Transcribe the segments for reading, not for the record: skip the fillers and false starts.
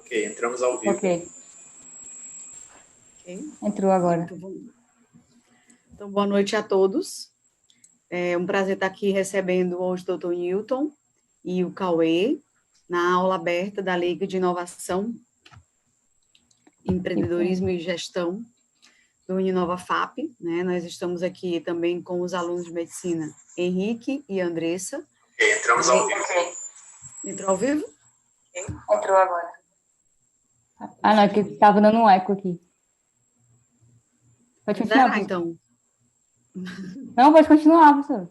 Ok, entramos ao vivo. Ok, Ok. entrou agora. Então, boa noite a todos. É um prazer estar aqui recebendo hoje o Dr. Newton e o Cauê na aula aberta da Liga de Inovação, Empreendedorismo e Gestão do Uninova FAP, né? Nós estamos aqui também com os alunos de medicina Henrique e Andressa. Ok, entramos ao vivo. Entrou ao vivo? Entrou agora. Ah, não, é que estava dando um eco aqui. Pode continuar, Zerar, professor. então. Não, pode continuar, professor.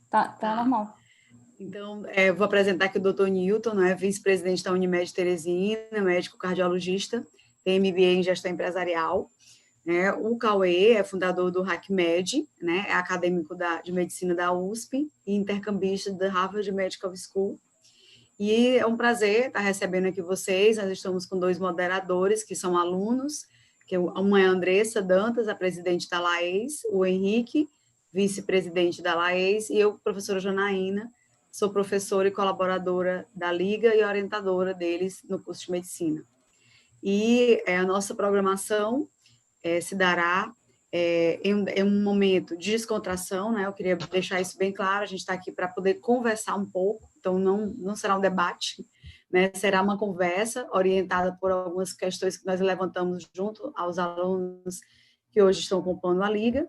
Tá normal. Então, eu vou apresentar aqui o Dr. Newton, né, vice-presidente da Unimed Teresina, médico cardiologista, tem MBA em gestão empresarial. Né? O Cauê é fundador do HackMed, né, é acadêmico de medicina da USP e intercambista da Harvard Medical School. E é um prazer estar recebendo aqui vocês. Nós estamos com dois moderadores que são alunos, que uma é a Andressa Dantas, a presidente da LAES, o Henrique, vice-presidente da LAES, e eu, professora Janaína, sou professora e colaboradora da Liga e orientadora deles no curso de medicina. E a nossa programação se dará em um momento de descontração, né? Eu queria deixar isso bem claro, a gente está aqui para poder conversar um pouco, então não será um debate, né? Será uma conversa orientada por algumas questões que nós levantamos junto aos alunos que hoje estão compondo a Liga,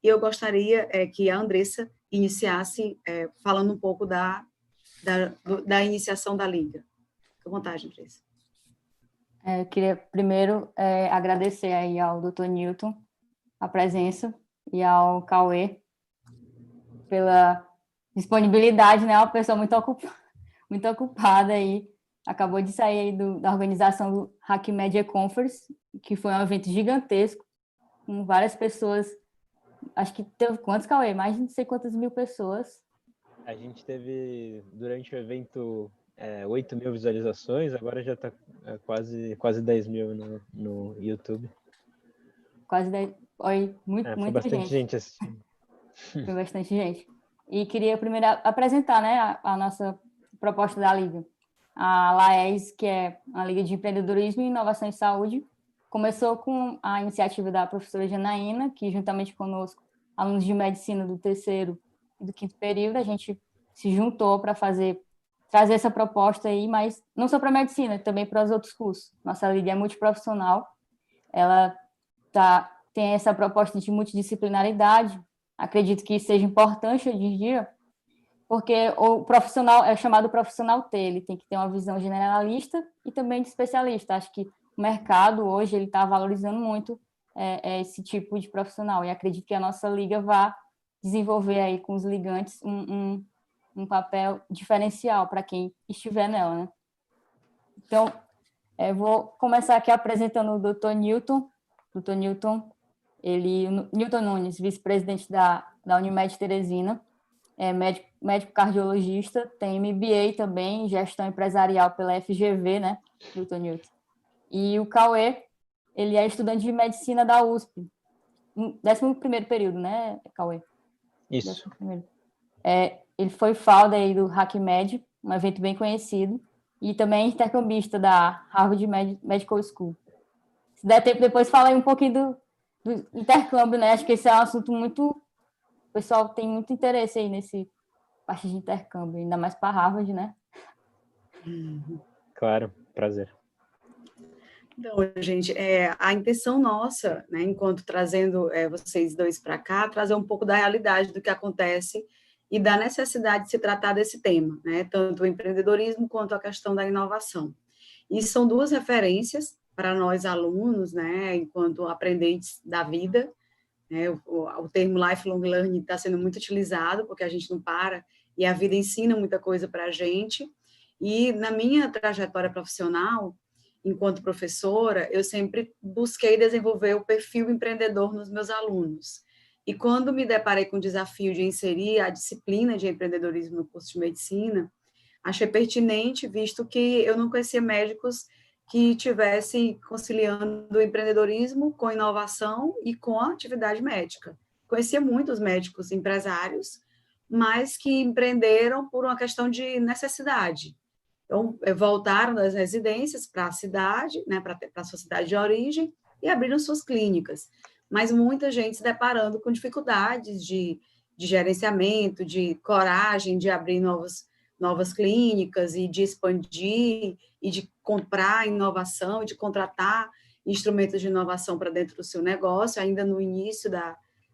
e eu gostaria que a Andressa iniciasse falando um pouco da iniciação da Liga. Fique à vontade, Andressa. Eu queria primeiro agradecer aí ao Dr. Newton a presença e ao Cauê pela disponibilidade, né? Uma pessoa muito ocupada aí. Acabou de sair aí da organização do HackMed Conference, que foi um evento gigantesco, com várias pessoas. Acho que teve quantos, Cauê? Mais de não sei quantas mil pessoas. A gente teve, durante o evento, 8 mil visualizações, agora já está quase 10 mil no YouTube. Quase 10. Oi, Foi muita bastante gente assistindo. Foi bastante gente. E queria primeiro apresentar, né, a nossa proposta da Liga. A LAES, que é a Liga de Empreendedorismo e Inovação em Saúde, começou com a iniciativa da professora Janaína, que juntamente conosco, alunos de medicina do terceiro e do quinto período, a gente se juntou para trazer essa proposta aí, mas não só para a medicina, também para os outros cursos. Nossa Liga é multiprofissional, ela tem essa proposta de multidisciplinaridade. Acredito que seja importante hoje em dia, porque o profissional é chamado profissional T, ele tem que ter uma visão generalista e também de especialista. Acho que o mercado hoje ele está valorizando muito esse tipo de profissional, e acredito que a nossa liga vai desenvolver aí com os ligantes um papel diferencial para quem estiver nela, né? Então, vou começar aqui apresentando o Dr. Newton. Dr. Newton, Newton Nunes, vice-presidente da Unimed Teresina, é médico cardiologista, tem MBA também em gestão empresarial pela FGV, né, Dr. Newton. E o Cauê, ele é estudante de medicina da USP, 11º período, né, Cauê? Isso. Ele foi founder aí do HackMed, um evento bem conhecido, e também intercambista da Harvard Medical School. Se der tempo, depois fala aí um pouquinho do intercâmbio, né? Acho que esse é um assunto o pessoal tem muito interesse aí nesse parte de intercâmbio, ainda mais para Harvard, né? Claro, prazer. Então, gente, a intenção nossa, né, enquanto trazendo vocês dois para cá, trazer um pouco da realidade do que acontece e da necessidade de se tratar desse tema, né, tanto o empreendedorismo quanto a questão da inovação. E são duas referências para nós alunos, né, enquanto aprendentes da vida, né, o termo lifelong learning está sendo muito utilizado, porque a gente não para, e a vida ensina muita coisa para a gente. E na minha trajetória profissional, enquanto professora, eu sempre busquei desenvolver o perfil empreendedor nos meus alunos. E quando me deparei com o desafio de inserir a disciplina de empreendedorismo no curso de medicina, achei pertinente, visto que eu não conhecia médicos que estivessem conciliando o empreendedorismo com inovação e com a atividade médica. Conhecia muitos médicos empresários, mas que empreenderam por uma questão de necessidade. Então, voltaram das residências para a cidade, né, para a sua cidade de origem, e abriram suas clínicas. Mas muita gente se deparando com dificuldades de gerenciamento, de coragem de abrir novas clínicas e de expandir e de comprar inovação e de contratar instrumentos de inovação para dentro do seu negócio, ainda no início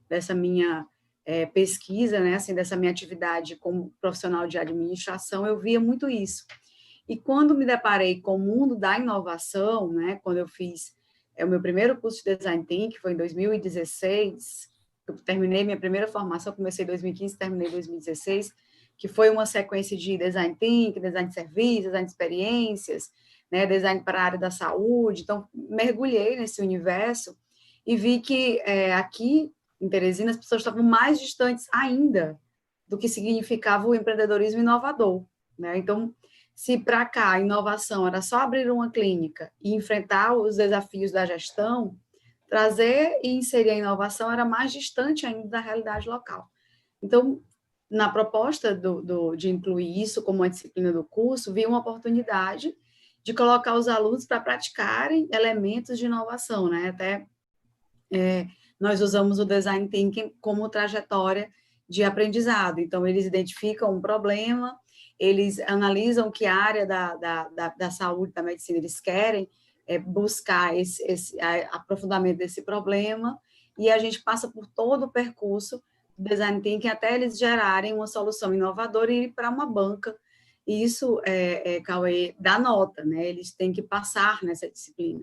dessa minha pesquisa, né, assim, dessa minha atividade como profissional de administração, eu via muito isso. E quando me deparei com o mundo da inovação, né, quando eu fiz o meu primeiro curso de Design Thinking, que foi em 2016, eu terminei minha primeira formação, comecei em 2015, terminei em 2016, que foi uma sequência de Design Thinking, Design de serviços, Design de experiências, né, Design para a área da saúde. Então, mergulhei nesse universo e vi que aqui em Teresina as pessoas estavam mais distantes ainda do que significava o empreendedorismo inovador, né? Então, se para cá a inovação era só abrir uma clínica e enfrentar os desafios da gestão, trazer e inserir a inovação era mais distante ainda da realidade local. Então, na proposta de incluir isso como uma disciplina do curso, vi uma oportunidade de colocar os alunos para praticarem elementos de inovação, né? Até nós usamos o Design Thinking como trajetória de aprendizado. Então, eles identificam um problema, eles analisam que área da saúde, da medicina eles querem buscar esse aprofundamento desse problema, e a gente passa por todo o percurso do Design Thinking até eles gerarem uma solução inovadora e ir para uma banca. E isso, Cauê, dá nota, né? Eles têm que passar nessa disciplina.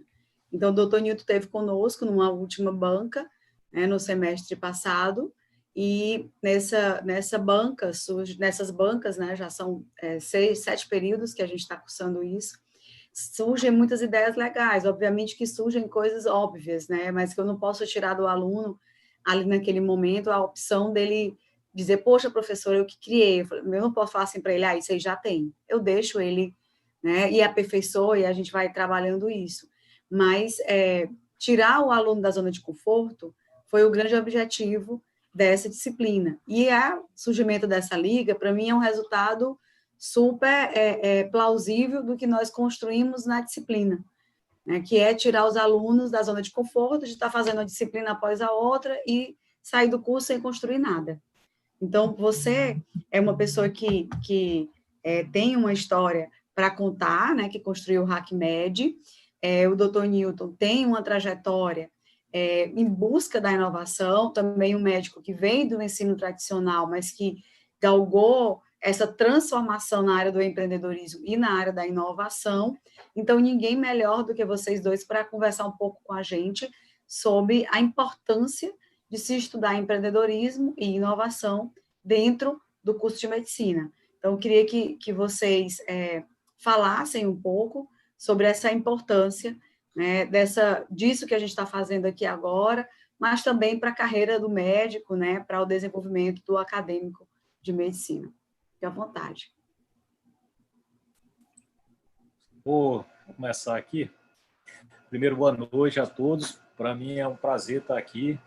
Então, o doutor Newton esteve conosco numa última banca, né, no semestre passado, e nessas bancas, né, já são 6, 7 períodos que a gente está cursando isso, surgem muitas ideias legais, obviamente que surgem coisas óbvias, né, mas que eu não posso tirar do aluno, ali naquele momento, a opção dele dizer, poxa, professor, eu que criei, eu não posso falar assim para ele, isso aí já tem, eu deixo ele, né, e aperfeiçoa, e a gente vai trabalhando isso, mas tirar o aluno da zona de conforto foi o grande objetivo dessa disciplina. E o surgimento dessa liga, para mim, é um resultado super plausível do que nós construímos na disciplina, né, que é tirar os alunos da zona de conforto, de estar fazendo uma disciplina após a outra e sair do curso sem construir nada. Então, você é uma pessoa que tem uma história para contar, né, que construiu o HackMed. O Dr. Newton tem uma trajetória em busca da inovação, também um médico que vem do ensino tradicional, mas que galgou essa transformação na área do empreendedorismo e na área da inovação. Então, ninguém melhor do que vocês dois para conversar um pouco com a gente sobre a importância de se estudar empreendedorismo e inovação dentro do curso de medicina. Então, eu queria que vocês falassem um pouco sobre essa importância, né, disso que a gente está fazendo aqui agora, mas também para a carreira do médico, né, para o desenvolvimento do acadêmico de medicina. Fique à vontade. Vou começar aqui. Primeiro, boa noite a todos. Para mim é um prazer estar aqui.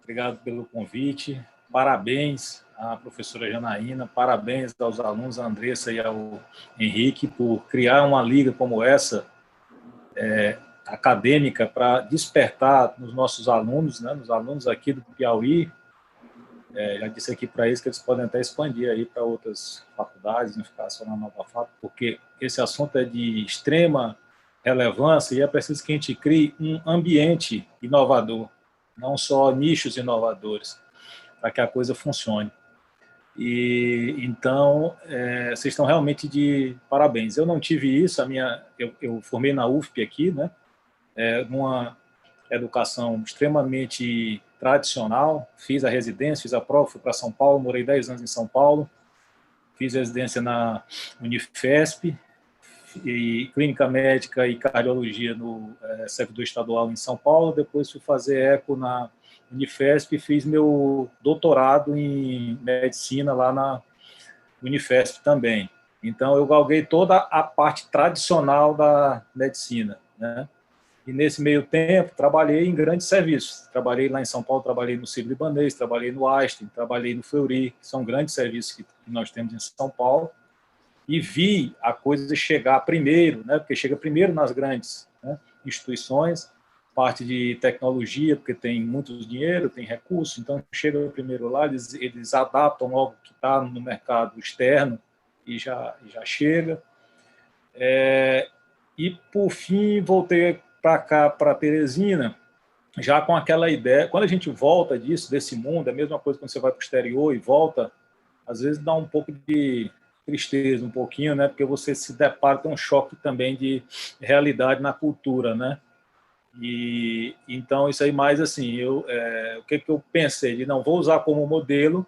Obrigado pelo convite. Parabéns à professora Janaína, parabéns aos alunos, a Andressa e ao Henrique, por criar uma liga como essa, acadêmica, para despertar nos nossos alunos, né, nos alunos aqui do Piauí. Já disse aqui para eles que eles podem até expandir aí para outras faculdades, não ficar só na Nova FAP, porque esse assunto é de extrema relevância e é preciso que a gente crie um ambiente inovador, não só nichos inovadores, para que a coisa funcione. E então, vocês estão realmente de parabéns. Eu não tive isso, eu formei na UFP aqui, né, numa educação extremamente tradicional, fiz a residência, fiz a prova, fui para São Paulo, morei 10 anos em São Paulo, fiz residência na Unifesp, e clínica médica e cardiologia no servidor estadual em São Paulo, depois fui fazer eco na Unifesp e fiz meu doutorado em medicina lá na Unifesp também. Então, eu galguei toda a parte tradicional da medicina, né? E nesse meio tempo, trabalhei em grandes serviços. Trabalhei lá em São Paulo, trabalhei no Sírio-Libanês, trabalhei no Einstein, trabalhei no Fleury, que são grandes serviços que nós temos em São Paulo. e vi a coisa chegar primeiro, né, porque chega primeiro nas grandes, né, instituições, parte de tecnologia, porque tem muito dinheiro, tem recursos, então chega primeiro lá, eles adaptam algo que está no mercado externo e já chega. E, por fim, voltei para cá, para Teresina, já com aquela ideia. Quando a gente volta disso, desse mundo, é a mesma coisa quando você vai para o exterior e volta, às vezes dá um pouco de tristeza, um pouquinho, né? Porque você se depara com um choque também de realidade na cultura, né? E então isso aí mais assim, o que eu pensei de não vou usar como modelo,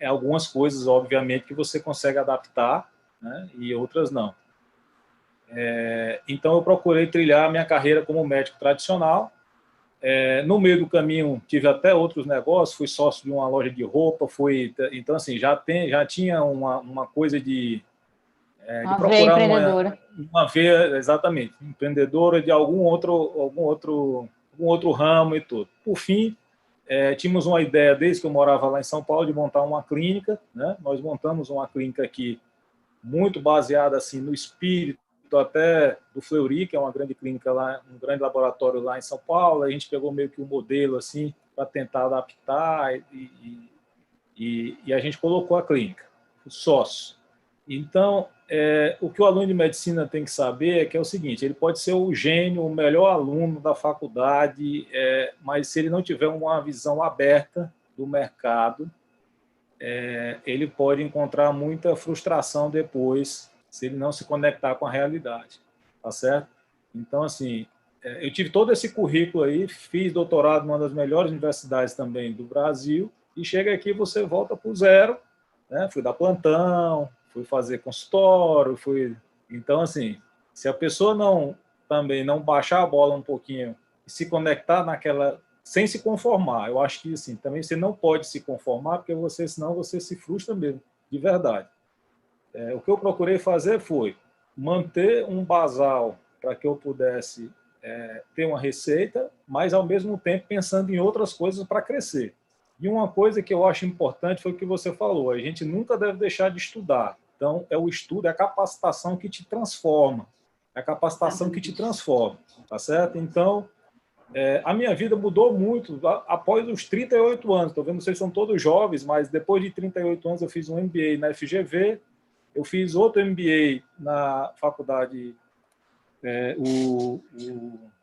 algumas coisas obviamente que você consegue adaptar, né? E outras não. Então eu procurei trilhar a minha carreira como médico tradicional. No meio do caminho tive até outros negócios, fui sócio de uma loja de roupa, então assim já tinha uma coisa de procurar uma veia, exatamente, empreendedora de algum outro ramo e tudo. Por fim, tínhamos uma ideia, desde que eu morava lá em São Paulo, de montar uma clínica, né? Nós montamos uma clínica aqui, muito baseada assim, no espírito até do Fleury, que é uma grande clínica lá, um grande laboratório lá em São Paulo. A gente pegou meio que um modelo assim, para tentar adaptar e a gente colocou a clínica, os sócios. Então, o que o aluno de medicina tem que saber é que é o seguinte: ele pode ser o gênio, o melhor aluno da faculdade, mas se ele não tiver uma visão aberta do mercado, ele pode encontrar muita frustração depois, se ele não se conectar com a realidade, tá certo? Então, assim, eu tive todo esse currículo aí, fiz doutorado em uma das melhores universidades também do Brasil, e chega aqui, você volta para o zero, né? Fui dar plantão, fui fazer consultório, Então, assim, se a pessoa também não baixar a bola um pouquinho e se conectar naquela, sem se conformar, eu acho que, assim, também você não pode se conformar, porque senão você se frustra mesmo, de verdade. O que eu procurei fazer foi manter um basal para que eu pudesse ter uma receita, mas, ao mesmo tempo, pensando em outras coisas para crescer. E uma coisa que eu acho importante foi o que você falou: a gente nunca deve deixar de estudar. Então, é o estudo, é a capacitação que te transforma. É a capacitação que te transforma, tá certo? Então, a minha vida mudou muito após os 38 anos. Estou vendo, vocês são todos jovens, mas depois de 38 anos eu fiz um MBA na FGV, eu fiz outro MBA na faculdade, o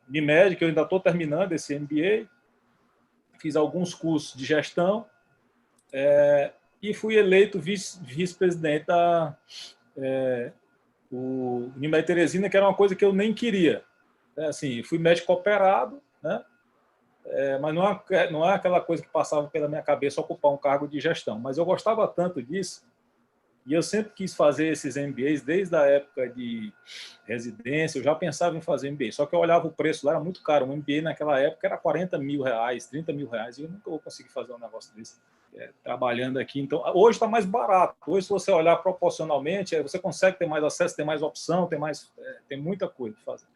Unimed, que eu ainda estou terminando esse MBA, fiz alguns cursos de gestão e fui eleito vice-presidente da Unimed Teresina, que era uma coisa que eu nem queria. Assim, fui médico operado, né? Mas não é aquela coisa que passava pela minha cabeça ocupar um cargo de gestão. Mas eu gostava tanto disso, e eu sempre quis fazer esses MBAs desde a época de residência. Eu já pensava em fazer MBA, só que eu olhava o preço lá, era muito caro. Um MBA naquela época era R$40 mil, R$30 mil, e eu nunca vou conseguir fazer um negócio desse trabalhando aqui. Então, hoje está mais barato. Hoje, se você olhar proporcionalmente, você consegue ter mais acesso, ter mais opção, tem muita coisa para fazer.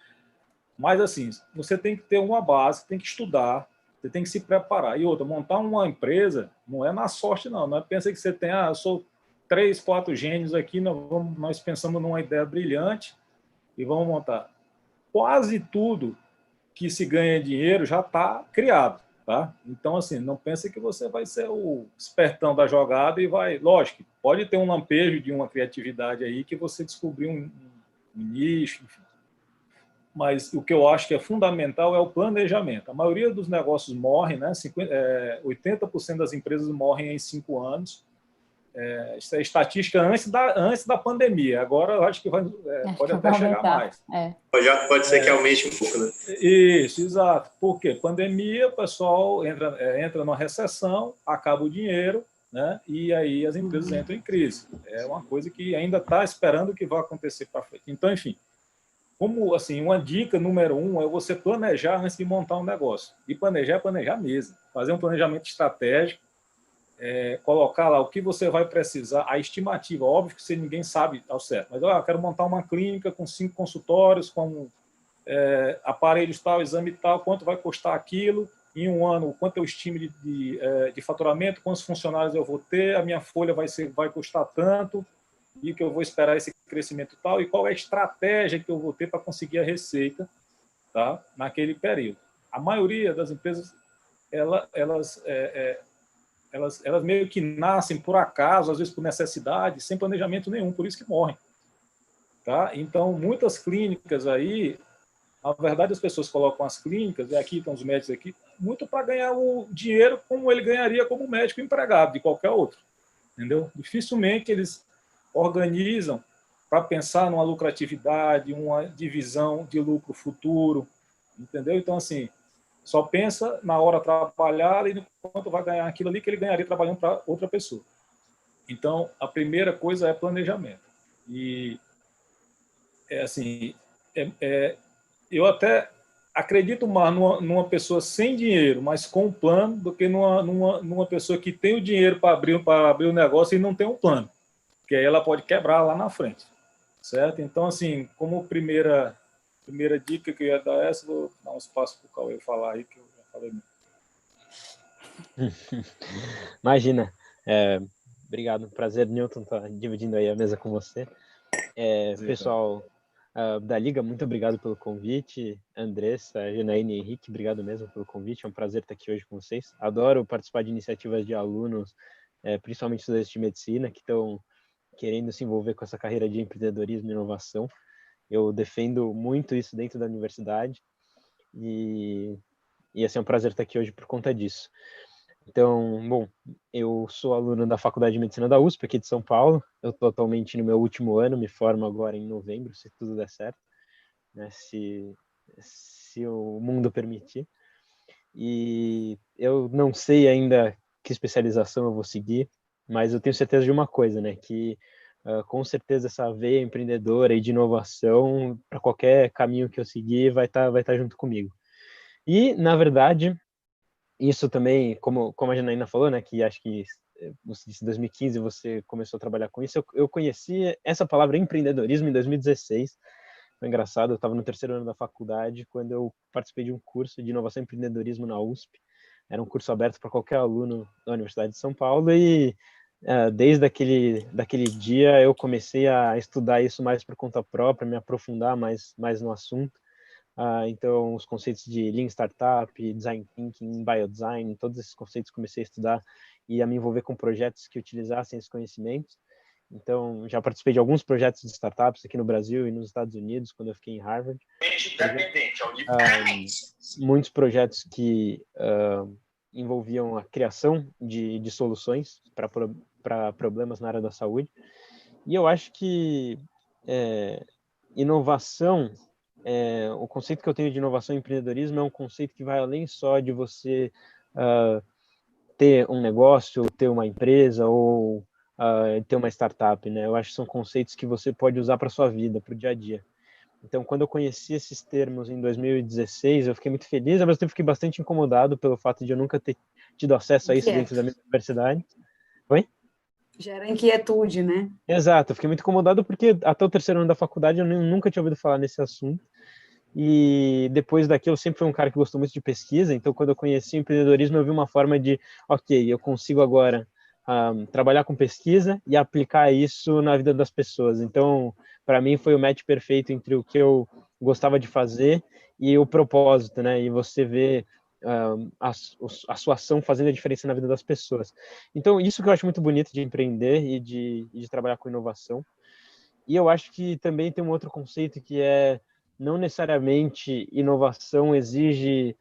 Mas, assim, você tem que ter uma base, tem que estudar, você tem que se preparar. E outra, montar uma empresa não é na sorte, não. Não é pensa que você tem, eu sou 3, 4 gênios aqui, nós pensamos numa ideia brilhante e vamos montar. Quase tudo que se ganha dinheiro já está criado, tá? Então, assim, não pense que você vai ser o espertão da jogada e vai... Lógico, pode ter um lampejo de uma criatividade aí que você descobriu um nicho, enfim. Mas o que eu acho que é fundamental é o planejamento. A maioria dos negócios morre, né? 80% das empresas morrem em 5 anos. Isso é estatística antes da pandemia. Agora eu acho que pode até chegar mais. Pode ser que aumente um pouco, né? Isso, exato. Por quê? Pandemia, o pessoal entra numa recessão, acaba o dinheiro, né? E aí as empresas entram em crise. É uma coisa que ainda está esperando o que vai acontecer para frente. Então, enfim, como assim, uma dica número 1 é você planejar antes de montar um negócio. E planejar é planejar mesmo. Fazer um planejamento estratégico, colocar lá o que você vai precisar, a estimativa. Óbvio que ninguém sabe ao certo, mas eu quero montar uma clínica com 5 consultórios, com aparelhos tal, exame tal, quanto vai custar aquilo, em um ano, quanto eu estimo de faturamento, quantos funcionários eu vou ter, a minha folha vai custar tanto, e que eu vou esperar esse crescimento tal e qual é a estratégia que eu vou ter para conseguir a receita, tá, naquele período. A maioria das empresas, elas meio que nascem por acaso, às vezes por necessidade, sem planejamento nenhum, por isso que morrem. Tá? Então, muitas clínicas aí, na verdade, as pessoas colocam as clínicas, e aqui estão os médicos aqui, muito para ganhar o dinheiro como ele ganharia como médico empregado de qualquer outro. Entendeu? Dificilmente eles organizam para pensar numa lucratividade, uma divisão de lucro futuro, entendeu? Então, assim, só pensa na hora trabalhada e quanto vai ganhar aquilo ali que ele ganharia trabalhando para outra pessoa. Então, a primeira coisa é planejamento. E, assim, eu até acredito mais numa pessoa sem dinheiro, mas com um plano, do que numa pessoa que tem o dinheiro para abrir o negócio e não tem um plano, porque aí ela pode quebrar lá na frente, certo? Então, assim, como primeira dica que eu ia dar essa, vou dar um espaço para o Cauê falar aí, que eu já falei muito. Imagina. Obrigado. Prazer, Newton, estar dividindo aí a mesa com você. Pessoal da Liga, muito obrigado pelo convite. Andressa, Janaína e Henrique, obrigado mesmo pelo convite. É um prazer estar aqui hoje com vocês. Adoro participar de iniciativas de alunos, principalmente estudantes de medicina, que estão querendo se envolver com essa carreira de empreendedorismo e inovação. Eu defendo muito isso dentro da universidade e assim, é um prazer estar aqui hoje por conta disso. Então, bom, eu sou aluno da Faculdade de Medicina da USP, aqui de São Paulo. Eu estou atualmente no meu último ano, me formo agora em novembro, se tudo der certo, né? Se o mundo permitir. E eu não sei ainda que especialização eu vou seguir, mas eu tenho certeza de uma coisa, né? Que com certeza essa veia empreendedora e de inovação, para qualquer caminho que eu seguir, vai tá junto comigo. E, na verdade, isso também, como a Janaína falou, né, que acho que você disse em 2015 você começou a trabalhar com isso, eu conheci essa palavra empreendedorismo em 2016. Foi engraçado, eu estava no terceiro ano da faculdade quando eu participei de um curso de inovação e empreendedorismo na USP. Era um curso aberto para qualquer aluno da Universidade de São Paulo e desde daquele dia eu comecei a estudar isso mais por conta própria, me aprofundar mais no assunto. Então, os conceitos de Lean Startup, Design Thinking, Biodesign, todos esses conceitos comecei a estudar e a me envolver com projetos que utilizassem esses conhecimentos. Então, já participei de alguns projetos de startups aqui no Brasil e nos Estados Unidos, quando eu fiquei em Harvard. Muitos projetos que envolviam a criação de soluções para problemas na área da saúde. E eu acho que inovação, o conceito que eu tenho de inovação e empreendedorismo é um conceito que vai além só de você ter um negócio, ter uma empresa ou ter uma startup, né? Eu acho que são conceitos que você pode usar para sua vida, para o dia a dia. Então, quando eu conheci esses termos em 2016, eu fiquei muito feliz, mas eu fiquei bastante incomodado pelo fato de eu nunca ter tido acesso a isso dentro da minha universidade. Oi? Gera inquietude, né? Exato, eu fiquei muito incomodado porque até o terceiro ano da faculdade eu nunca tinha ouvido falar nesse assunto. E depois daquilo, eu sempre fui um cara que gostou muito de pesquisa, então quando eu conheci o empreendedorismo, eu vi uma forma de, ok, eu consigo agora trabalhar com pesquisa e aplicar isso na vida das pessoas. Então, para mim, foi o match perfeito entre o que eu gostava de fazer e o propósito, né? E você vê a sua ação fazendo a diferença na vida das pessoas. Então, isso que eu acho muito bonito de empreender e de trabalhar com inovação. E eu acho que também tem um outro conceito que é não necessariamente inovação exige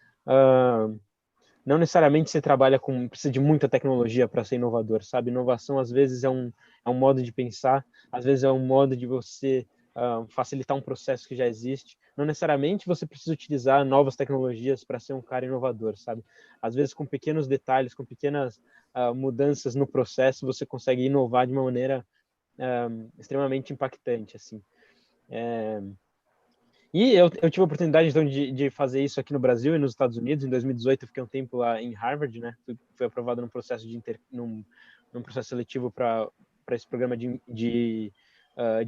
não necessariamente você precisa de muita tecnologia para ser inovador, sabe? Inovação às vezes é um modo de pensar, às vezes é um modo de você facilitar um processo que já existe. Não necessariamente você precisa utilizar novas tecnologias para ser um cara inovador, sabe? Às vezes com pequenos detalhes, com pequenas mudanças no processo, você consegue inovar de uma maneira extremamente impactante, assim. E eu tive a oportunidade, então, de fazer isso aqui no Brasil e nos Estados Unidos. Em 2018, eu fiquei um tempo lá em Harvard, né? Fui aprovado num processo num processo seletivo para esse programa de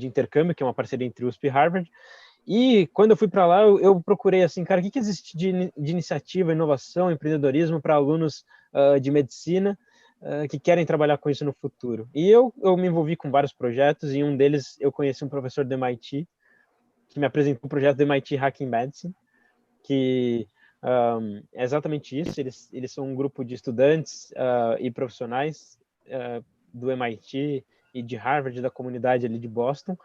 intercâmbio, que é uma parceria entre USP e Harvard. E quando eu fui para lá, eu procurei, assim, cara, o que existe de iniciativa, inovação, empreendedorismo para alunos de medicina que querem trabalhar com isso no futuro. E eu me envolvi com vários projetos, e em um deles eu conheci um professor do MIT, que me apresentou o projeto do MIT Hacking Medicine, que é exatamente isso. Eles são um grupo de estudantes e profissionais do MIT e de Harvard, da comunidade ali de Boston,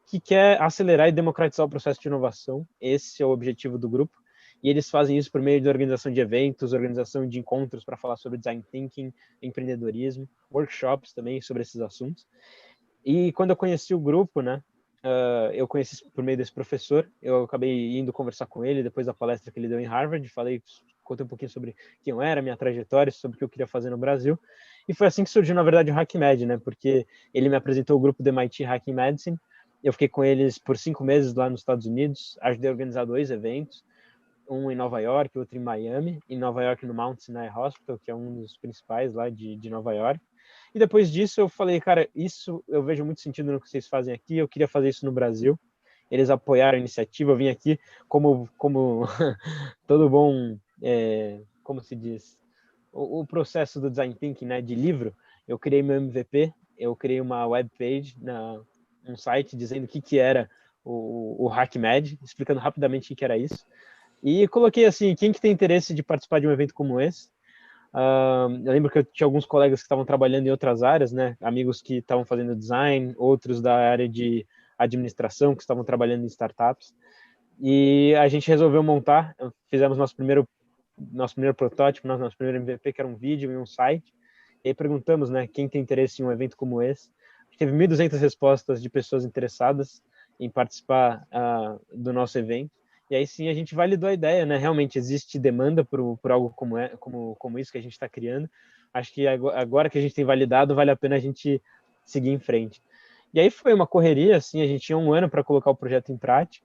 que quer acelerar e democratizar o processo de inovação. Esse é o objetivo do grupo. E eles fazem isso por meio de organização de eventos, organização de encontros para falar sobre design thinking, empreendedorismo, workshops também sobre esses assuntos. E quando eu conheci o grupo, né, eu conheci por meio desse professor, eu acabei indo conversar com ele depois da palestra que ele deu em Harvard, contei um pouquinho sobre quem eu era, minha trajetória, sobre o que eu queria fazer no Brasil. E foi assim que surgiu, na verdade, o HackMed, né, porque ele me apresentou o grupo do MIT Hacking Medicine. Eu fiquei com eles por 5 meses lá nos Estados Unidos, ajudei a organizar 2 eventos, um em Nova York, outro em Miami. Em Nova York, no Mount Sinai Hospital, que é um dos principais lá de Nova York. E depois disso eu falei, cara, isso eu vejo muito sentido no que vocês fazem aqui, eu queria fazer isso no Brasil. Eles apoiaram a iniciativa, eu vim aqui como todo bom, como se diz, o processo do design thinking, né, de livro. Eu criei meu MVP, eu criei uma webpage, um site dizendo o que era o HackMed, explicando rapidamente o que era isso. E coloquei assim, quem que tem interesse de participar de um evento como esse? Eu lembro que eu tinha alguns colegas que estavam trabalhando em outras áreas, né? Amigos que estavam fazendo design, outros da área de administração, que estavam trabalhando em startups. E a gente resolveu montar, fizemos nosso primeiro protótipo, nosso primeiro MVP, que era um vídeo e um site. E aí perguntamos, né, quem tem interesse em um evento como esse. Teve 1.200 respostas de pessoas interessadas em participar do nosso evento. E aí sim a gente validou a ideia, né? Realmente existe demanda por algo como isso que a gente está criando. Acho que agora que a gente tem validado, vale a pena a gente seguir em frente. E aí foi uma correria, assim, a gente tinha 1 ano para colocar o projeto em prática,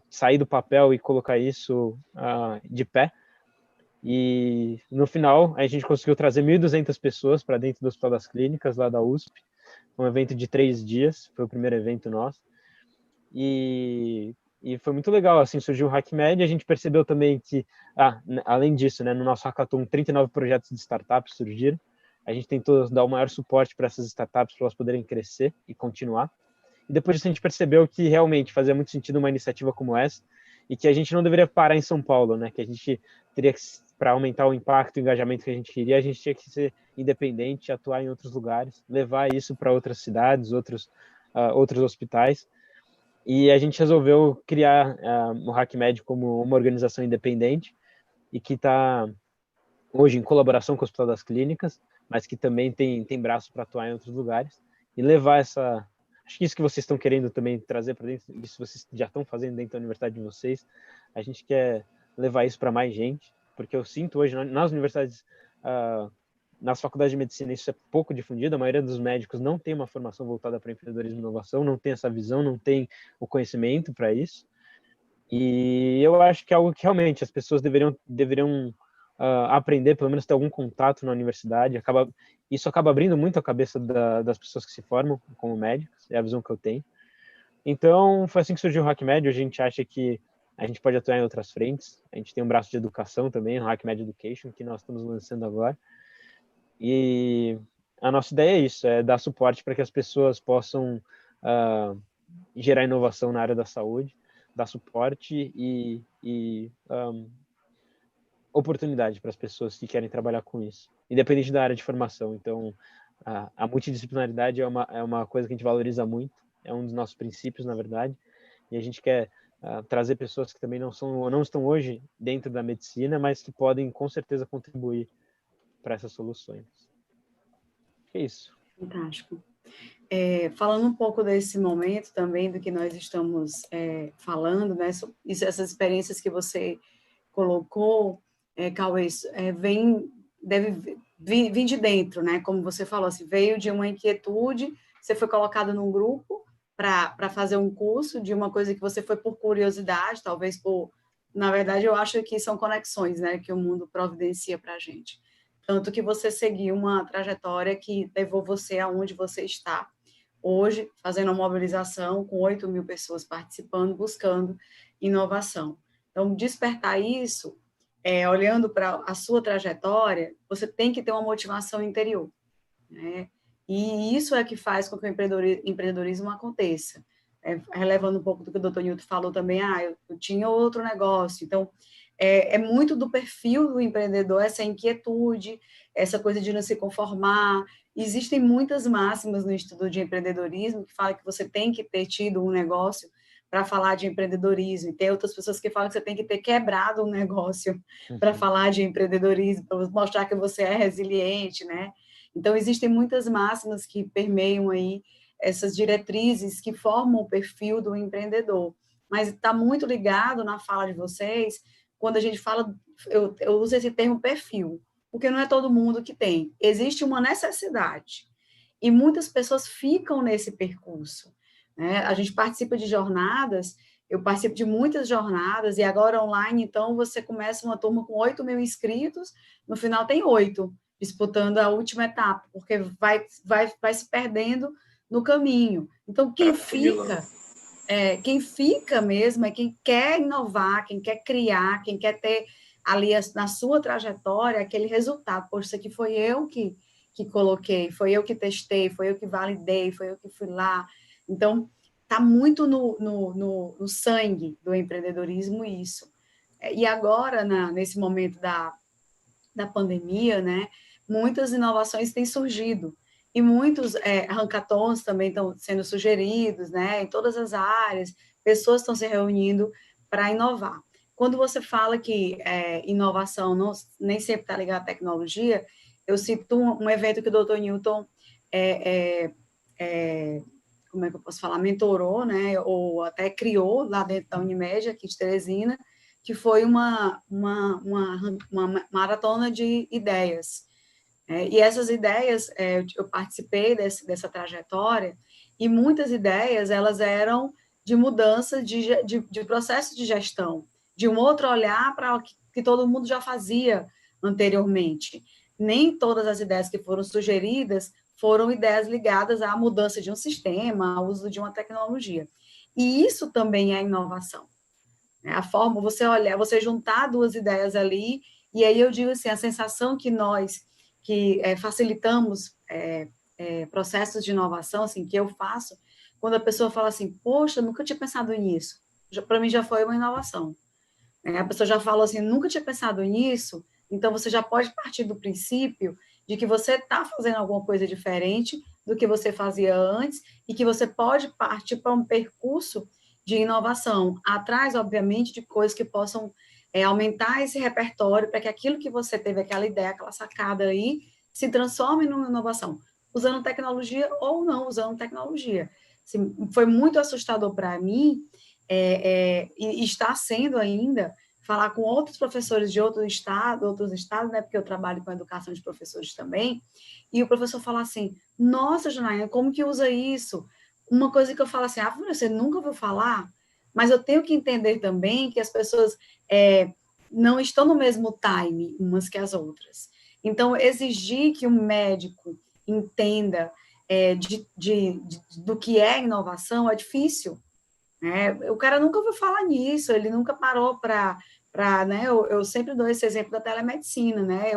sair do papel e colocar isso de pé. E no final a gente conseguiu trazer 1.200 pessoas para dentro do Hospital das Clínicas, lá da USP. Um evento de 3 dias, foi o primeiro evento nosso. E foi muito legal, assim, surgiu o HackMed, a gente percebeu também que, além disso, né, no nosso hackathon, 39 projetos de startups surgiram, a gente tentou dar o maior suporte para essas startups, para elas poderem crescer e continuar, e depois disso a gente percebeu que realmente fazia muito sentido uma iniciativa como essa, e que a gente não deveria parar em São Paulo, né, que a gente teria que, para aumentar o impacto e o engajamento que a gente queria, a gente tinha que ser independente, atuar em outros lugares, levar isso para outras cidades, outros hospitais. E a gente resolveu criar o HackMed como uma organização independente e que está hoje em colaboração com o Hospital das Clínicas, mas que também tem braço para atuar em outros lugares e levar essa... Acho que isso que vocês estão querendo também trazer para dentro, isso vocês já estão fazendo dentro da universidade de vocês, a gente quer levar isso para mais gente, porque eu sinto hoje nas universidades, nas faculdades de medicina, isso é pouco difundido, a maioria dos médicos não tem uma formação voltada para empreendedorismo e inovação, não tem essa visão, não tem o conhecimento para isso, e eu acho que é algo que realmente as pessoas deveriam aprender, pelo menos ter algum contato na universidade, isso acaba abrindo muito a cabeça das pessoas que se formam como médicos, é a visão que eu tenho. Então, foi assim que surgiu o HackMed, hoje a gente acha que a gente pode atuar em outras frentes, a gente tem um braço de educação também, o HackMed Education, que nós estamos lançando agora, e a nossa ideia é isso, é dar suporte para que as pessoas possam gerar inovação na área da saúde, dar suporte e oportunidade para as pessoas que querem trabalhar com isso, independente da área de formação. Então, a multidisciplinaridade é uma coisa que a gente valoriza muito, é um dos nossos princípios, na verdade, e a gente quer trazer pessoas que também não estão hoje dentro da medicina, mas que podem, com certeza, contribuir para essas soluções. É isso. Fantástico. Falando um pouco desse momento também, do que nós estamos falando, né, essas experiências que você colocou, Cauê, deve vir de dentro, né, como você falou, assim, veio de uma inquietude, você foi colocado num grupo para fazer um curso de uma coisa que você foi por curiosidade, talvez na verdade, eu acho que são conexões, né, que o mundo providencia para a gente. Tanto que você seguiu uma trajetória que levou você aonde você está hoje, fazendo uma mobilização com 8.000 pessoas participando, buscando inovação. Então, despertar isso, olhando para a sua trajetória, você tem que ter uma motivação interior. né? E isso é que faz com que o empreendedorismo aconteça. Relevando um pouco do que o doutor Newton falou também, eu tinha outro negócio. Então, é muito do perfil do empreendedor, essa inquietude, essa coisa de não se conformar. Existem muitas máximas no estudo de empreendedorismo que falam que você tem que ter tido um negócio para falar de empreendedorismo, e tem outras pessoas que falam que você tem que ter quebrado um negócio para falar de empreendedorismo, para mostrar que você é resiliente, né? Então, existem muitas máximas que permeiam aí essas diretrizes que formam o perfil do empreendedor. Mas está muito ligado na fala de vocês, quando a gente fala, eu uso esse termo perfil, porque não é todo mundo que tem. Existe uma necessidade, e muitas pessoas ficam nesse percurso, né? A gente participa de jornadas, eu participo de muitas jornadas, e agora online, então, você começa uma turma com 8 mil inscritos, no final tem 8, disputando a última etapa, porque vai se perdendo no caminho. Então, quem fica mesmo é quem quer inovar, quem quer criar, quem quer ter ali na sua trajetória aquele resultado. Poxa, isso aqui foi eu que coloquei, foi eu que testei, foi eu que validei, foi eu que fui lá. Então, está muito no sangue do empreendedorismo isso. E agora, nesse momento da pandemia, né, muitas inovações têm surgido, e muitos hackathons também estão sendo sugeridos, né, em todas as áreas, pessoas estão se reunindo para inovar. Quando você fala que inovação nem sempre está ligada à tecnologia, eu cito um evento que o Dr. Newton, como é que eu posso falar, mentorou, né, ou até criou lá dentro da Unimed, aqui de Teresina, que foi uma maratona de ideias. E essas ideias, eu participei dessa trajetória, e muitas ideias, elas eram de mudança de processo de gestão, de um outro olhar para o que todo mundo já fazia anteriormente. Nem todas as ideias que foram sugeridas foram ideias ligadas à mudança de um sistema, ao uso de uma tecnologia. E isso também é inovação. A forma, você olhar, você juntar duas ideias ali, e aí eu digo assim, a sensação que nós que facilitamos processos de inovação, assim, que eu faço, quando a pessoa fala assim, poxa, nunca tinha pensado nisso, para mim já foi uma inovação. A pessoa já falou assim, nunca tinha pensado nisso, então você já pode partir do princípio de que você está fazendo alguma coisa diferente do que você fazia antes, e que você pode partir para um percurso de inovação, atrás, obviamente, de coisas que possam aumentar esse repertório para que aquilo que você teve, aquela ideia, aquela sacada aí, se transforme numa inovação, usando tecnologia ou não usando tecnologia. Assim, foi muito assustador para mim, e está sendo ainda, falar com outros professores de outros estados, né, porque eu trabalho com a educação de professores também, e o professor fala assim, nossa, Janaína, como que usa isso? Uma coisa que eu falo assim, você nunca ouviu falar? Mas eu tenho que entender também que as pessoas não estão no mesmo time umas que as outras. Então, exigir que um médico entenda do que é inovação é difícil. Né? O cara nunca ouviu falar nisso, ele nunca parou para... né? Eu sempre dou esse exemplo da telemedicina. Né?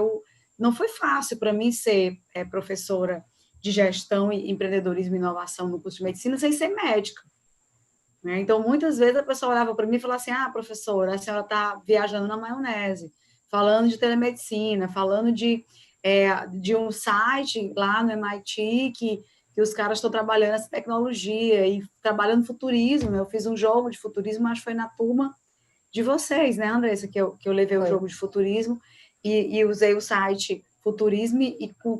Não foi fácil para mim ser professora de gestão e empreendedorismo e inovação no curso de medicina sem ser médica. Né? Então, muitas vezes a pessoa olhava para mim e falava assim, professora, a senhora está viajando na maionese, falando de telemedicina, falando de um site lá no MIT que os caras estão trabalhando essa tecnologia e trabalhando futurismo. Eu fiz um jogo de futurismo, acho que foi na turma de vocês, né, Andressa, que eu levei o jogo de futurismo e usei o site Futurismo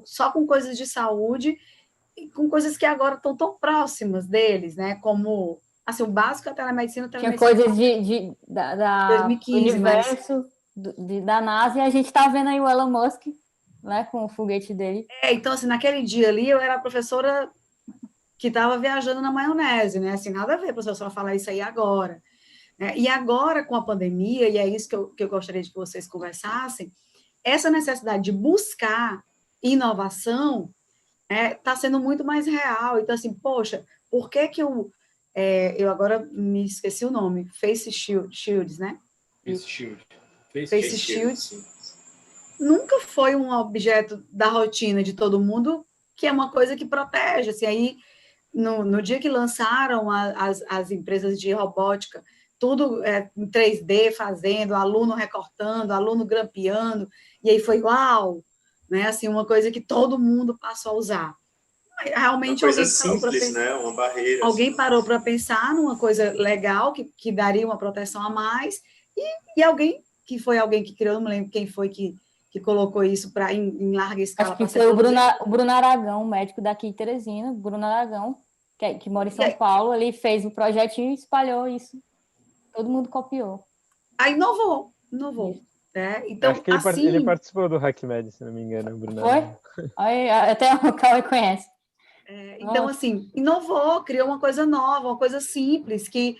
só com coisas de saúde e com coisas que agora estão tão próximas deles, né, como assim, o básico é a telemedicina. Tinha coisas da 2015, universo, da NASA, e a gente está vendo aí o Elon Musk, né, com o foguete dele. Então, assim, naquele dia ali, eu era a professora que estava viajando na maionese, né, assim, nada a ver, professora, falar isso aí agora. Né? E agora, com a pandemia, e é isso que eu gostaria de que vocês conversassem, essa necessidade de buscar inovação está sendo muito mais real. Então, assim, poxa, por que eu agora me esqueci o nome, Face Shields, né? Face Shields nunca foi um objeto da rotina de todo mundo que é uma coisa que protege. Assim, aí, no dia que lançaram as empresas de robótica, tudo em 3D fazendo, aluno recortando, aluno grampeando, e aí foi uau, né? Assim, uma coisa que todo mundo passou a usar. Uma Realmente coisa simples, né? Uma barreira. alguém Assim. parou para pensar numa coisa legal que daria uma proteção a mais, e alguém que criou, não me lembro quem foi que colocou isso em larga escala. Acho que foi o Bruno Aragão, médico daqui de Teresina, Bruno Aragão, que mora em São Paulo, ele fez o projetinho e espalhou isso. Todo mundo copiou. Aí inovou. Né? Então, acho que assim, ele participou do HackMed, se não me engano, Bruno. Foi? Aí, até o Cauê conhece. Então, assim, inovou, criou uma coisa nova, uma coisa simples, que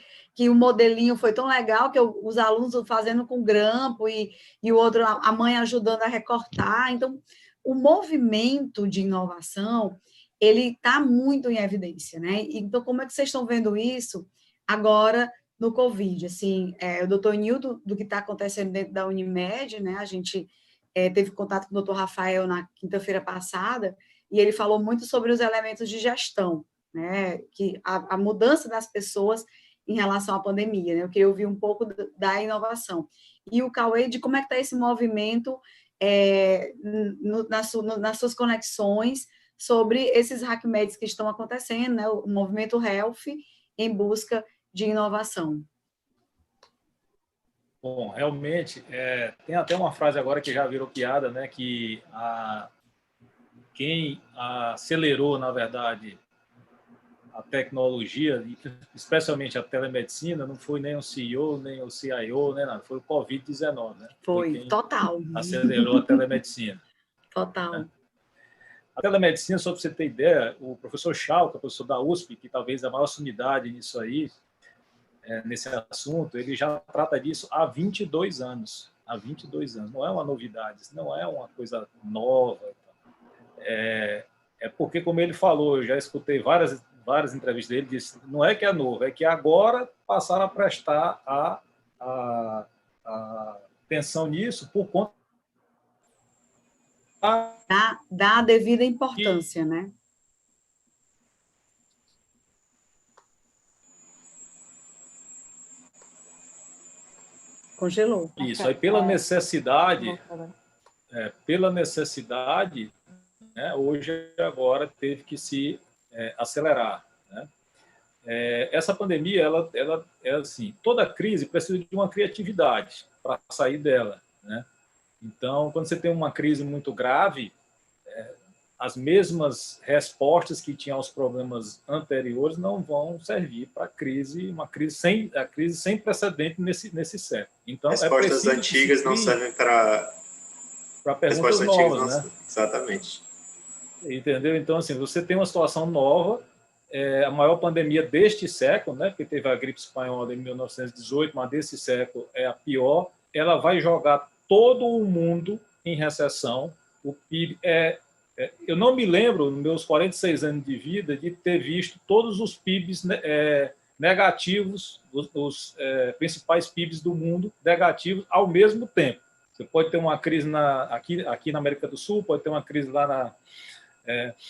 o modelinho foi tão legal que os alunos fazendo com grampo e o outro, a mãe ajudando a recortar. Então, o movimento de inovação, ele está muito em evidência, né? Então, como é que vocês estão vendo isso agora no Covid? Assim, o doutor Nilton, do que está acontecendo dentro da Unimed, né? A gente teve contato com o doutor Rafael na quinta-feira passada, e ele falou muito sobre os elementos de gestão, né? Que a mudança das pessoas em relação à pandemia, né? Eu queria ouvir um pouco da inovação. E o Cauê, de como é que está esse movimento nas suas conexões sobre esses HackMeds que estão acontecendo, né? O movimento Health em busca de inovação. Bom, realmente, tem até uma frase agora que já virou piada, né? Que quem acelerou, na verdade, a tecnologia, especialmente a telemedicina, não foi nem o CEO, nem o CIO, nem nada, foi o Covid-19, né? Foi total. Acelerou a telemedicina. Total. A telemedicina, só para você ter ideia, o professor Schalke, professor da USP, que talvez é a maior sumidade nisso aí, nesse assunto, ele já trata disso há 22 anos. Há 22 anos. Não é uma novidade, não é uma coisa nova. É porque, como ele falou, eu já escutei várias entrevistas dele, disse, não é que é novo, é que agora passaram a prestar a atenção nisso por conta dá a devida importância, né? Congelou. Isso, aí pela necessidade, né, hoje agora teve que se acelerar, né? Essa pandemia, ela é assim, toda crise precisa de uma criatividade para sair dela, né? Então, quando você tem uma crise muito grave, as mesmas respostas que tinham aos problemas anteriores não vão servir para a crise sem precedente nesse século. Então, respostas antigas não servem para perguntas novas, né? Exatamente. Entendeu? Então, assim, você tem uma situação nova, a maior pandemia deste século, né? Porque teve a gripe espanhola em 1918, mas desse século é a pior. Ela vai jogar todo o mundo em recessão. O PIB eu não me lembro, nos meus 46 anos de vida, de ter visto todos os PIBs negativos, os principais PIBs do mundo negativos ao mesmo tempo. Você pode ter uma crise aqui na América do Sul, pode ter uma crise lá na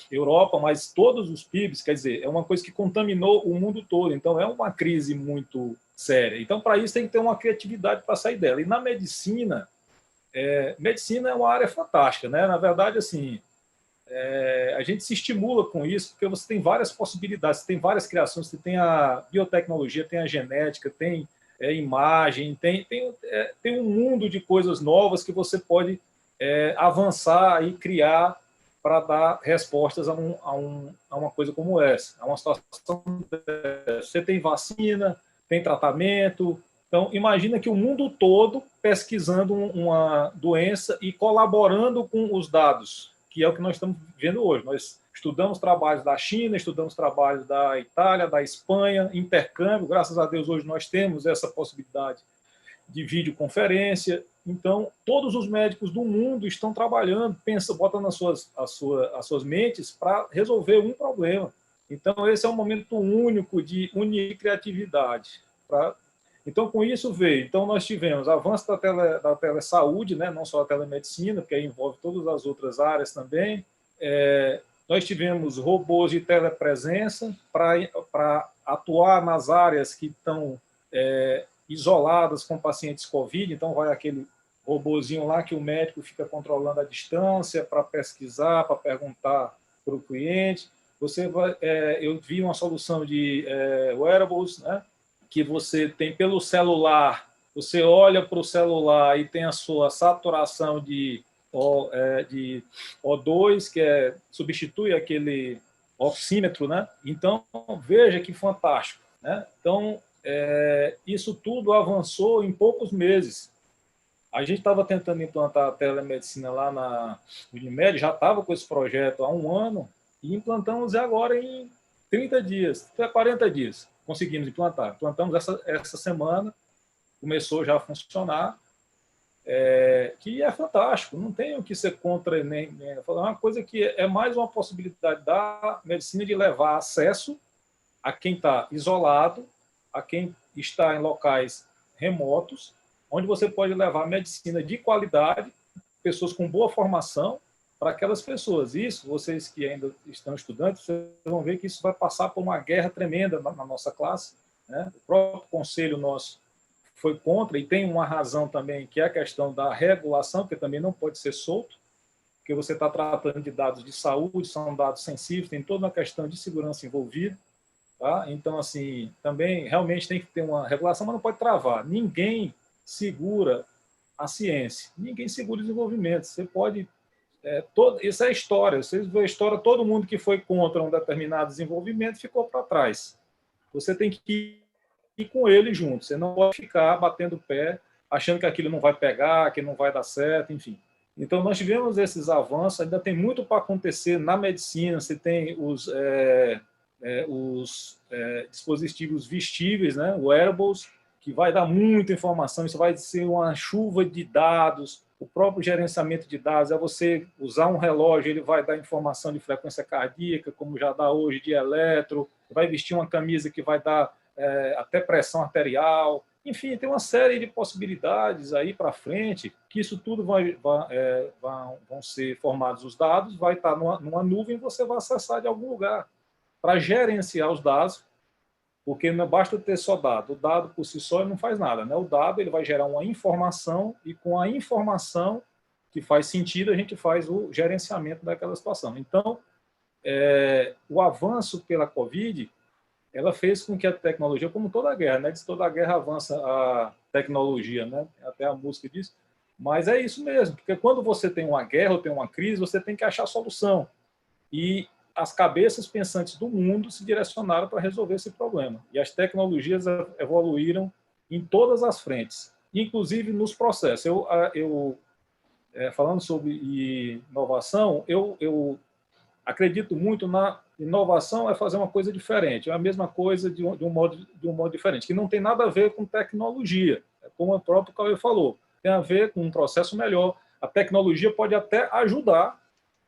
Europa, mas todos os PIBs, quer dizer, é uma coisa que contaminou o mundo todo. Então, é uma crise muito séria. Então, para isso, tem que ter uma criatividade para sair dela. E na medicina, medicina é uma área fantástica, né? Na verdade, assim, a gente se estimula com isso, porque você tem várias possibilidades, você tem várias criações, você tem a biotecnologia, tem a genética, tem imagem, tem um mundo de coisas novas que você pode avançar e criar para dar respostas a uma coisa como essa, a uma situação dessa. Você tem vacina, tem tratamento. Então, imagina que o mundo todo pesquisando uma doença e colaborando com os dados, que é o que nós estamos vendo hoje. Nós estudamos trabalhos da China, estudamos trabalhos da Itália, da Espanha, intercâmbio. Graças a Deus, hoje nós temos essa possibilidade de videoconferência. Então, todos os médicos do mundo estão trabalhando, botando as suas mentes para resolver um problema. Então, esse é um momento único de unir criatividade. Então, com isso veio. Então, nós tivemos avanço da telesaúde, né? Não só a telemedicina, porque aí envolve todas as outras áreas também. Nós tivemos robôs de telepresença para atuar nas áreas que estão isoladas com pacientes COVID. Então, vai aquele robozinho lá que o médico fica controlando a distância para pesquisar, para perguntar para o cliente. Eu vi uma solução de wearables, né, que você tem pelo celular, você olha para o celular e tem a sua saturação de O2, que substitui aquele oxímetro, né? Então, veja que fantástico, né? Então, isso tudo avançou em poucos meses. A gente estava tentando implantar a telemedicina lá na Unimed, já estava com esse projeto há um ano, e implantamos agora em 30 dias, até 40 dias, conseguimos implantar. Implantamos essa semana, começou já a funcionar, que é fantástico, não tem o que ser contra nem falar. Uma coisa que é mais uma possibilidade da medicina de levar acesso a quem está isolado, a quem está em locais remotos, onde você pode levar medicina de qualidade, pessoas com boa formação, para aquelas pessoas. Isso, vocês que ainda estão estudantes, vocês vão ver que isso vai passar por uma guerra tremenda na nossa classe, né? O próprio conselho nosso foi contra, e tem uma razão também, que é a questão da regulação, que também não pode ser solto, porque você está tratando de dados de saúde, são dados sensíveis, tem toda uma questão de segurança envolvida. Tá? Então, assim, também realmente tem que ter uma regulação, mas não pode travar. Ninguém segura a ciência, ninguém segura o desenvolvimento. Você pode... isso é história. Vocês vê a história, todo mundo que foi contra um determinado desenvolvimento ficou para trás. Você tem que ir com ele junto. Você não pode ficar batendo o pé, achando que aquilo não vai pegar, que não vai dar certo, enfim. Então, nós tivemos esses avanços, ainda tem muito para acontecer na medicina. Você tem os dispositivos vestíveis, né, wearables, que vai dar muita informação, isso vai ser uma chuva de dados, o próprio gerenciamento de dados, você usar um relógio, ele vai dar informação de frequência cardíaca, como já dá hoje de eletro, vai vestir uma camisa que vai dar até pressão arterial, enfim, tem uma série de possibilidades aí para frente, que isso tudo vão ser formados os dados, vai estar numa nuvem, você vai acessar de algum lugar, para gerenciar os dados, porque não basta ter só dado. O dado por si só não faz nada, né? O dado ele vai gerar uma informação, e com a informação que faz sentido, a gente faz o gerenciamento daquela situação. Então, o avanço pela Covid, ela fez com que a tecnologia, como toda guerra, né? Diz que toda guerra avança a tecnologia, né? Até a música diz. Mas é isso mesmo, porque quando você tem uma guerra ou tem uma crise, você tem que achar solução. E as cabeças pensantes do mundo se direcionaram para resolver esse problema. E as tecnologias evoluíram em todas as frentes, inclusive nos processos. Falando sobre inovação, eu acredito muito na inovação, é fazer uma coisa diferente, é a mesma coisa de um modo diferente, que não tem nada a ver com tecnologia, como o próprio Cauê falou, tem a ver com um processo melhor. A tecnologia pode até ajudar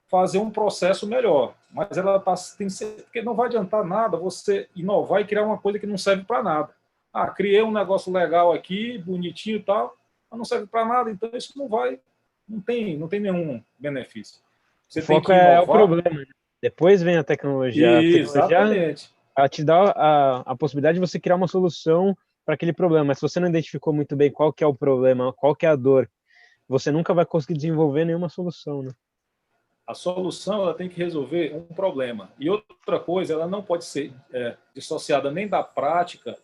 fazer um processo melhor, mas ela tem que ser, porque não vai adiantar nada você inovar e criar uma coisa que não serve para nada. Criei um negócio legal aqui, bonitinho e tal, mas não serve para nada, então isso não tem nenhum benefício. Você o foco é o problema. Depois vem a tecnologia. Exatamente. Ela te dá a possibilidade de você criar uma solução para aquele problema, mas se você não identificou muito bem qual que é o problema, qual que é a dor, você nunca vai conseguir desenvolver nenhuma solução, né? A solução ela tem que resolver um problema. E outra coisa, ela não pode ser dissociada nem da prática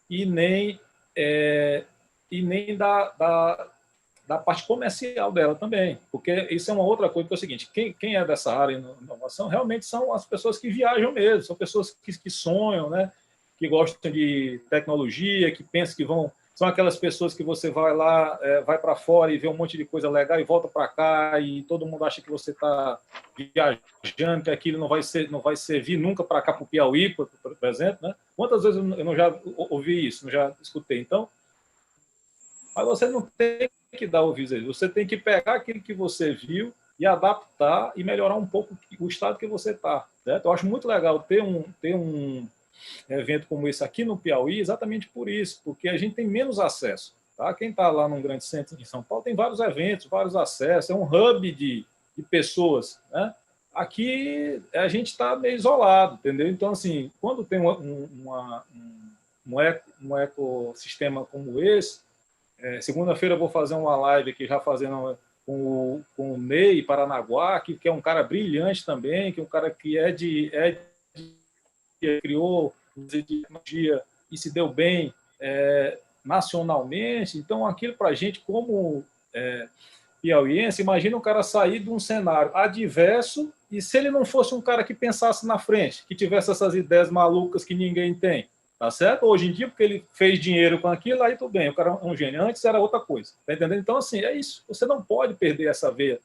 e nem da parte comercial dela também. Porque isso é uma outra coisa, que é o seguinte, quem é dessa área de inovação realmente são as pessoas que viajam mesmo, são pessoas que sonham, né? Que gostam de tecnologia, que pensam que vão... São aquelas pessoas que você vai lá, vai para fora e vê um monte de coisa legal e volta para cá e todo mundo acha que você está viajando, que aquilo não vai servir nunca para cá, para o Piauí, por exemplo, né? Quantas vezes eu não já ouvi isso, não já escutei? Então, mas você não tem que dar ouvidos a isso, você tem que pegar aquilo que você viu e adaptar e melhorar um pouco o estado que você está, certo? Eu acho muito legal ter um evento como esse aqui no Piauí, exatamente por isso, porque a gente tem menos acesso. Tá? Quem está lá num grande centro em São Paulo tem vários eventos, vários acessos, é um hub de pessoas, né? aqui a gente está meio isolado, entendeu? Então, assim, quando tem um ecossistema como esse, segunda-feira eu vou fazer uma live aqui, já fazendo com o Ney Paranaguá, que é um cara brilhante também, que é um cara que criou tecnologia e se deu bem nacionalmente. Então, aquilo para a gente, como piauiense, imagina um cara sair de um cenário adverso e se ele não fosse um cara que pensasse na frente, que tivesse essas ideias malucas que ninguém tem, tá certo? Hoje em dia, porque ele fez dinheiro com aquilo, aí tudo bem, o cara é um gênio. Antes era outra coisa, tá entendendo? Então, assim, é isso. Você não pode perder essa veia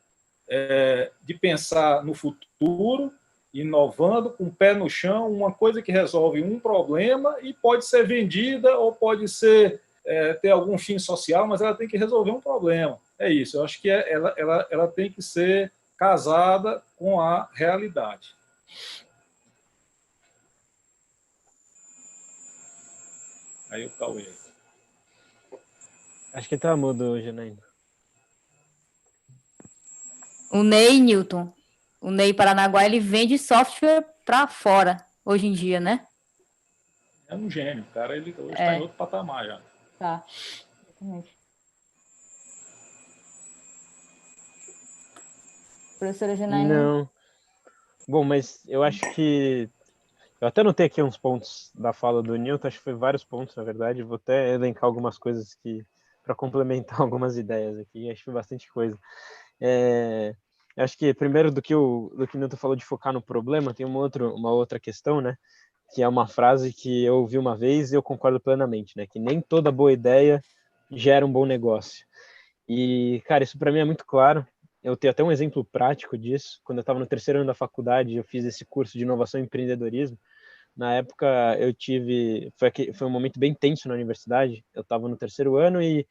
de pensar no futuro, inovando, com o pé no chão, uma coisa que resolve um problema e pode ser vendida ou pode ser ter algum fim social, mas ela tem que resolver um problema. É isso, eu acho que ela tem que ser casada com a realidade. Aí o Cauê. Acho que tá mudo hoje, né? O Ney Newton, o Ney Paranaguá, ele vende software para fora, hoje em dia, né? É um gênio, o cara ele hoje está em outro patamar já. Tá, exatamente. Professora Janaína? Não. Bom, mas eu acho que... Eu até anotei aqui uns pontos da fala do Newton, acho que foi vários pontos, na verdade. Vou até elencar algumas coisas para complementar algumas ideias aqui, acho que foi bastante coisa. Eu acho que, primeiro, do que o Newton falou de focar no problema, tem uma outra questão, né? Que é uma frase que eu ouvi uma vez e eu concordo plenamente, né? Que nem toda boa ideia gera um bom negócio. E, cara, isso para mim é muito claro. Eu tenho até um exemplo prático disso. Quando eu estava no terceiro ano da faculdade, eu fiz esse curso de inovação e empreendedorismo. Na época, foi um momento bem tenso na universidade. Eu estava no terceiro ano e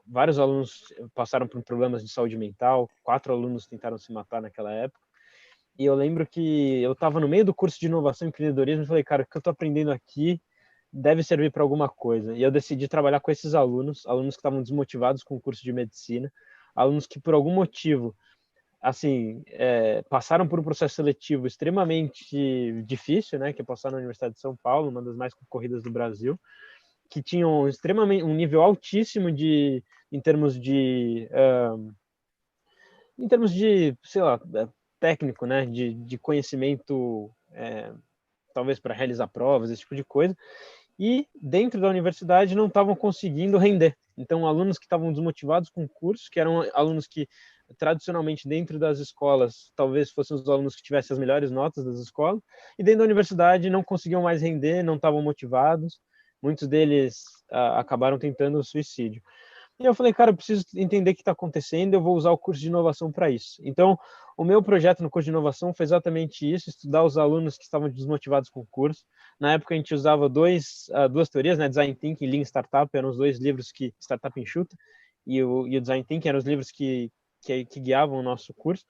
vários alunos passaram por problemas de saúde mental. 4 alunos tentaram se matar naquela época. E eu lembro que eu estava no meio do curso de inovação e empreendedorismo e falei, cara, o que eu estou aprendendo aqui deve servir para alguma coisa. E eu decidi trabalhar com esses alunos que estavam desmotivados com o curso de medicina, alunos que por algum motivo, assim, passaram por um processo seletivo extremamente difícil, né, que é passar na Universidade de São Paulo, uma das mais concorridas do Brasil, que tinham um nível altíssimo em termos de, sei lá, técnico, né, de conhecimento, talvez para realizar provas, esse tipo de coisa, e dentro da universidade não estavam conseguindo render. Então, alunos que estavam desmotivados com o curso, que eram alunos que, tradicionalmente, dentro das escolas, talvez fossem os alunos que tivessem as melhores notas das escolas, e dentro da universidade não conseguiam mais render, não estavam motivados, muitos deles acabaram tentando o suicídio. E eu falei, cara, eu preciso entender o que está acontecendo, eu vou usar o curso de inovação para isso. Então, o meu projeto no curso de inovação foi exatamente isso, estudar os alunos que estavam desmotivados com o curso. Na época, a gente usava duas teorias, né? Design Thinking e Lean Startup, eram os 2 livros que Startup Enxuta, e o Design Thinking eram os livros que guiavam o nosso curso.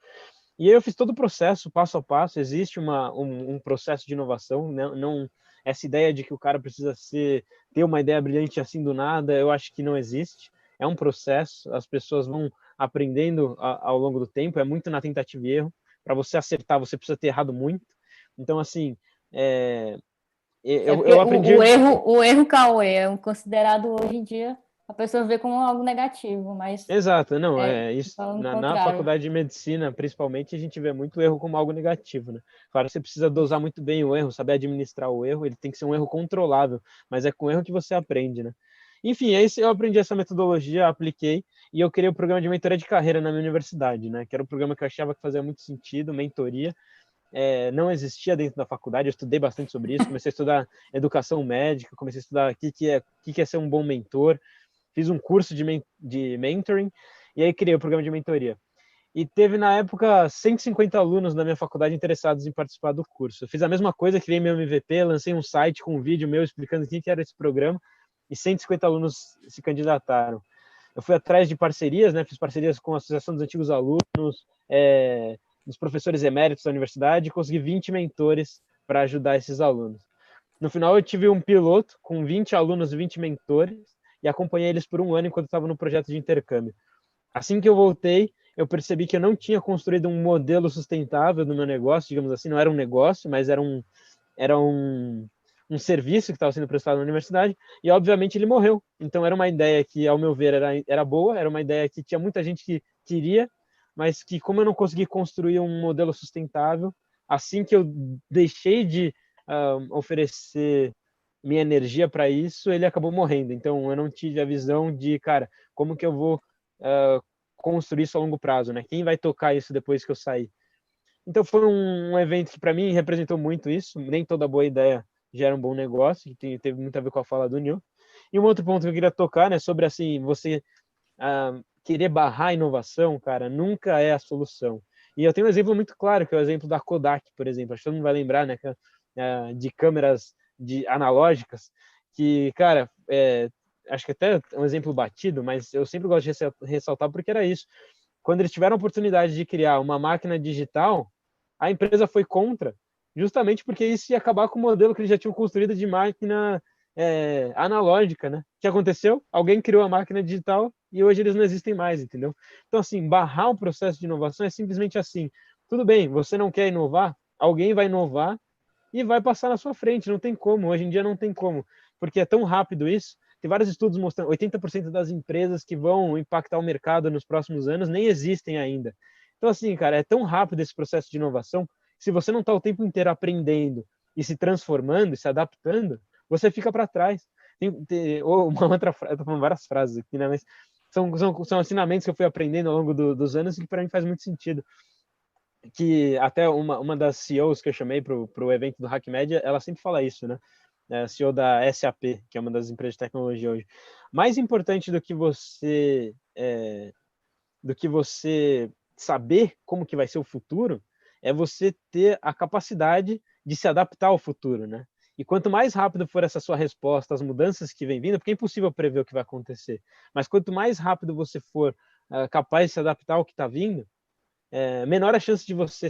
E aí eu fiz todo o processo, passo a passo, existe um processo de inovação, né? Não, essa ideia de que o cara precisa ter uma ideia brilhante assim do nada, eu acho que não existe. É um processo, as pessoas vão aprendendo ao longo do tempo, é muito na tentativa e erro. Para você acertar, você precisa ter errado muito. Então, assim, eu aprendi... O erro, Cauê, é considerado hoje em dia, a pessoa vê como algo negativo, mas... Exato, não, isso, falando na faculdade de medicina, principalmente, a gente vê muito erro como algo negativo, né? Claro que você precisa dosar muito bem o erro, saber administrar o erro, ele tem que ser um erro controlável, mas é com o erro que você aprende, né? Enfim, eu aprendi essa metodologia, apliquei, e eu criei o programa de mentoria de carreira na minha universidade, né? Que era um programa que eu achava que fazia muito sentido, mentoria. Não existia dentro da faculdade, eu estudei bastante sobre isso, comecei a estudar educação médica, comecei a estudar o que é ser um bom mentor, fiz um curso de mentoring, e aí criei o programa de mentoria. E teve, na época, 150 alunos na minha faculdade interessados em participar do curso. Eu fiz a mesma coisa, criei meu MVP, lancei um site com um vídeo meu explicando o que era esse programa, e 150 alunos se candidataram. Eu fui atrás de parcerias, né? Fiz parcerias com a Associação dos Antigos Alunos, dos professores eméritos da universidade, e consegui 20 mentores para ajudar esses alunos. No final, eu tive um piloto com 20 alunos e 20 mentores, e acompanhei eles por um ano enquanto estava no projeto de intercâmbio. Assim que eu voltei, eu percebi que eu não tinha construído um modelo sustentável do meu negócio, digamos assim, não era um negócio, mas era um serviço que estava sendo prestado na universidade, e obviamente ele morreu. Então era uma ideia que, ao meu ver, era boa, era uma ideia que tinha muita gente que queria, mas que, como eu não consegui construir um modelo sustentável, assim que eu deixei de oferecer minha energia para isso, ele acabou morrendo. Então eu não tive a visão de, cara, como que eu vou construir isso a longo prazo, né? Quem vai tocar isso depois que eu sair? Então foi um evento que para mim representou muito isso. Nem toda boa ideia gera um bom negócio, que teve muito a ver com a fala do Nil. E um outro ponto que eu queria tocar, né, sobre assim, você querer barrar a inovação, cara, nunca é a solução. E eu tenho um exemplo muito claro, que é o exemplo da Kodak, por exemplo. Acho que todo mundo vai lembrar, né, de câmeras analógicas, que, cara, acho que até é um exemplo batido, mas eu sempre gosto de ressaltar porque era isso. Quando eles tiveram a oportunidade de criar uma máquina digital, a empresa foi contra, justamente porque isso ia acabar com o modelo que eles já tinham construído de máquina analógica, né? O que aconteceu? Alguém criou a máquina digital e hoje eles não existem mais, entendeu? Então, assim, barrar o processo de inovação é simplesmente assim. Tudo bem, você não quer inovar, alguém vai inovar e vai passar na sua frente, não tem como. Hoje em dia não tem como, porque é tão rápido isso. Tem vários estudos mostrando 80% das empresas que vão impactar o mercado nos próximos anos nem existem ainda. Então, assim, cara, é tão rápido esse processo de inovação, se você não está o tempo inteiro aprendendo e se transformando e se adaptando, você fica para trás. Ou uma outra frase, eu tô falando várias frases aqui, né? Mas são ensinamentos que eu fui aprendendo ao longo dos anos e que para mim faz muito sentido. Que até uma das CEOs que eu chamei para o evento do HackMedia, ela sempre fala isso, né? CEO da SAP, que é uma das empresas de tecnologia hoje. Mais importante do que você saber como que vai ser o futuro, é você ter a capacidade de se adaptar ao futuro, né? E quanto mais rápido for essa sua resposta às mudanças que vem vindo, porque é impossível prever o que vai acontecer, mas quanto mais rápido você for capaz de se adaptar ao que está vindo, menor a chance de você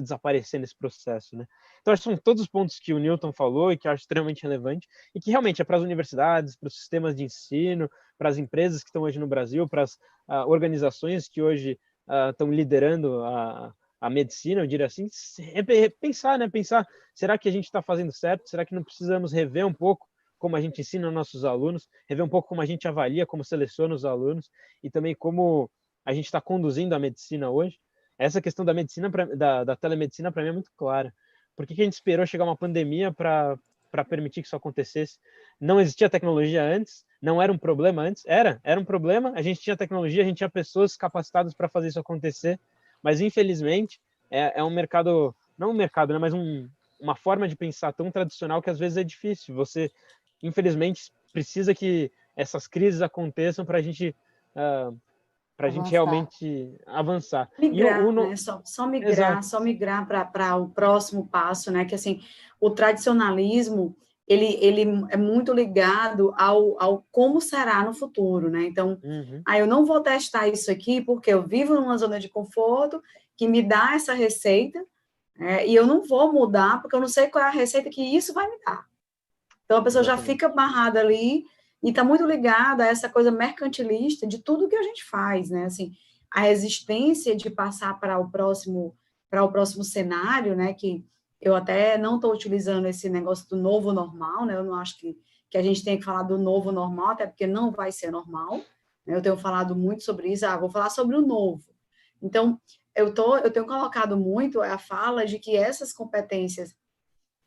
desaparecer nesse processo, né? Então, acho que são todos os pontos que o Newton falou e que eu acho extremamente relevante e que realmente é para as universidades, para os sistemas de ensino, para as empresas que estão hoje no Brasil, para as organizações que hoje estão liderando a medicina, eu diria assim, pensar, né? Pensar, será que a gente está fazendo certo? Será que não precisamos rever um pouco como a gente ensina nossos alunos, rever um pouco como a gente avalia, como seleciona os alunos e também como a gente está conduzindo a medicina hoje? Essa questão da medicina, da telemedicina, para mim é muito clara. Por que a gente esperou chegar uma pandemia para permitir que isso acontecesse? Não existia tecnologia antes, não era um problema antes, era um problema, a gente tinha tecnologia, a gente tinha pessoas capacitadas para fazer isso acontecer, mas infelizmente é um mercado, não um mercado, né, mas uma forma de pensar tão tradicional que às vezes é difícil. Você, infelizmente, precisa que essas crises aconteçam para a gente realmente avançar. Migrar, né? Só migrar para o próximo passo, né? Que assim, o tradicionalismo ele é muito ligado ao como será no futuro, né? Então, eu não vou testar isso aqui porque eu vivo numa zona de conforto que me dá essa receita, e eu não vou mudar porque eu não sei qual é a receita que isso vai me dar. Então, a pessoa já fica amarrada ali e está muito ligada a essa coisa mercantilista de tudo que a gente faz, né? Assim, a resistência de passar para o próximo cenário, né? Que eu até não estou utilizando esse negócio do novo normal, né? Eu não acho que a gente tem que falar do novo normal, até porque não vai ser normal, né? Eu tenho falado muito sobre isso, vou falar sobre o novo. Então, eu tenho colocado muito a fala de que essas competências